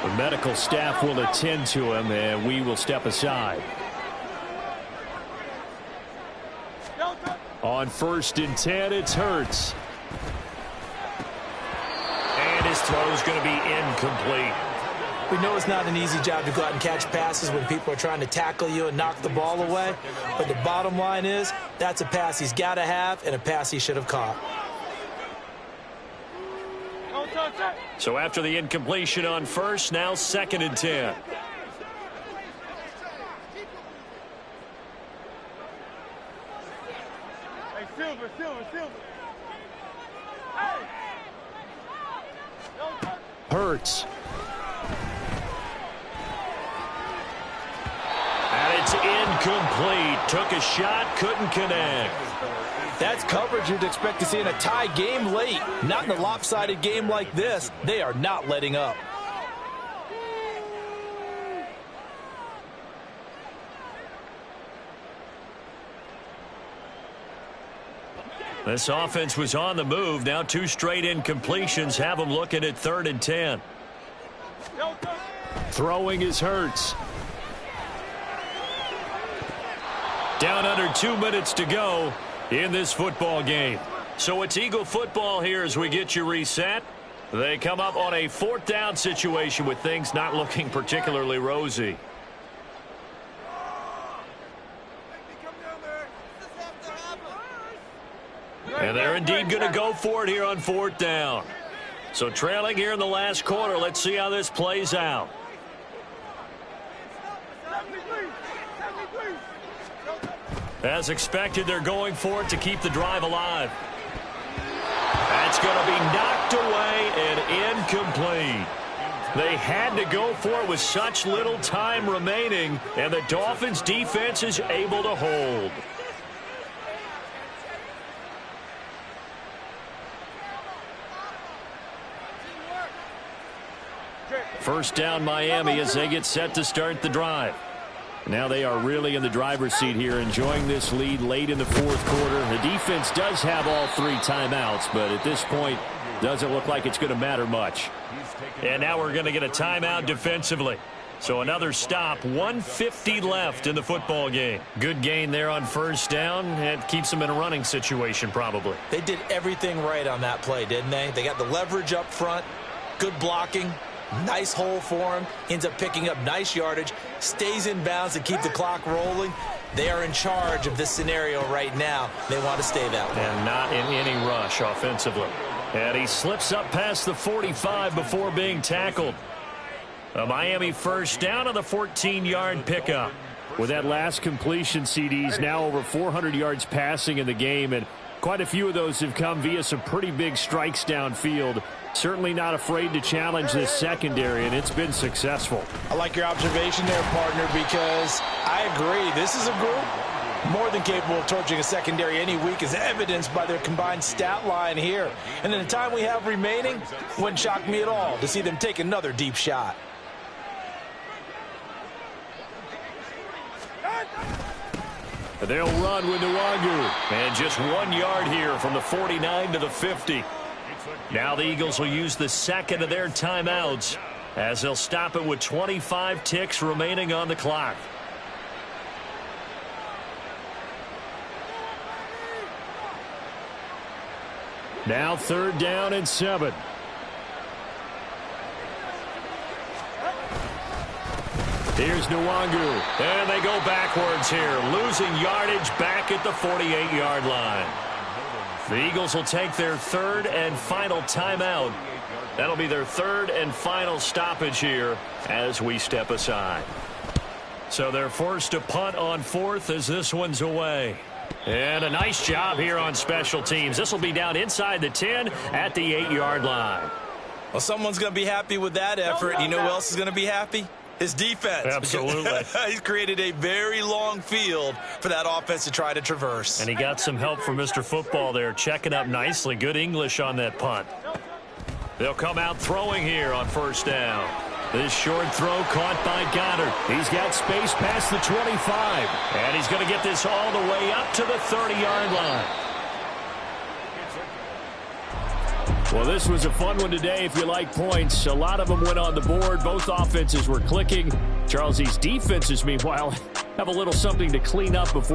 The medical staff will attend to him, and we will step aside. On 1st and 10, it's Hurts. And his throw is going to be incomplete. We know it's not an easy job to go out and catch passes when people are trying to tackle you and knock the ball away. But the bottom line is, that's a pass he's got to have and a pass he should have caught. So after the incompletion on 1st, now 2nd and 10. Hey, Silver. Hurts. And it's incomplete. Took a shot, couldn't connect. That's coverage you'd expect to see in a tie game late. Not in a lopsided game like this. They are not letting up. This offense was on the move. Now 2 straight incompletions have them looking at 3rd and 10. Throwing is Hurts. Down under 2 minutes to go in this football game. So it's Eagle football here as we get you reset. They come up on a 4th down situation with things not looking particularly rosy. And they're indeed going to go for it here on 4th down. So trailing here in the last quarter. Let's see how this plays out. As expected, they're going for it to keep the drive alive. That's going to be knocked away and incomplete. They had to go for it with such little time remaining, and the Dolphins defense is able to hold. First down Miami as they get set to start the drive. Now they are really in the driver's seat here, enjoying this lead late in the 4th quarter. The defense does have all 3 timeouts, but at this point, doesn't look like it's going to matter much. And now we're going to get a timeout defensively. So another stop, 1:50 left in the football game. Good gain there on 1st down, and keeps them in a running situation probably. They did everything right on that play, didn't they? They got the leverage up front, good blocking. Nice hole for him. Ends up picking up nice yardage. Stays in bounds to keep the clock rolling. They are in charge of this scenario right now. They want to stay that way. And not in any rush offensively. And he slips up past the 45 before being tackled. A Miami 1st down on the 14-yard pickup. With that last completion, CDs now over 400 yards passing in the game. And quite a few of those have come via some pretty big strikes downfield. Certainly not afraid to challenge this secondary, and it's been successful. I like your observation there, partner, because I agree. This is a group more than capable of torching a secondary any week, as evidenced by their combined stat line here. And in the time we have remaining, wouldn't shock me at all to see them take another deep shot. They'll run with Nwangu. And just 1 yard here from the 49 to the 50. Now the Eagles will use the 2nd of their timeouts as they'll stop it with 25 ticks remaining on the clock. Now 3rd down and 7. Here's Nwangu, and they go backwards here, losing yardage back at the 48-yard line. The Eagles will take their third and final timeout. That'll be their third and final stoppage here as we step aside. So they're forced to punt on fourth as this one's away. And a nice job here on special teams. This will be down inside the 10 at the 8-yard line. Well, someone's going to be happy with that effort. You know who else is going to be happy? His defense. Absolutely. He's created a very long field for that offense to try to traverse. And he got some help from Mr. Football there, checking up nicely. Good English on that punt. They'll come out throwing here on first down. This short throw caught by Goddard. He's got space past the 25. And he's going to get this all the way up to the 30-yard line. Well, this was a fun one today if you like points. A lot of them went on the board. Both offenses were clicking. Charles, these defenses, meanwhile, have a little something to clean up before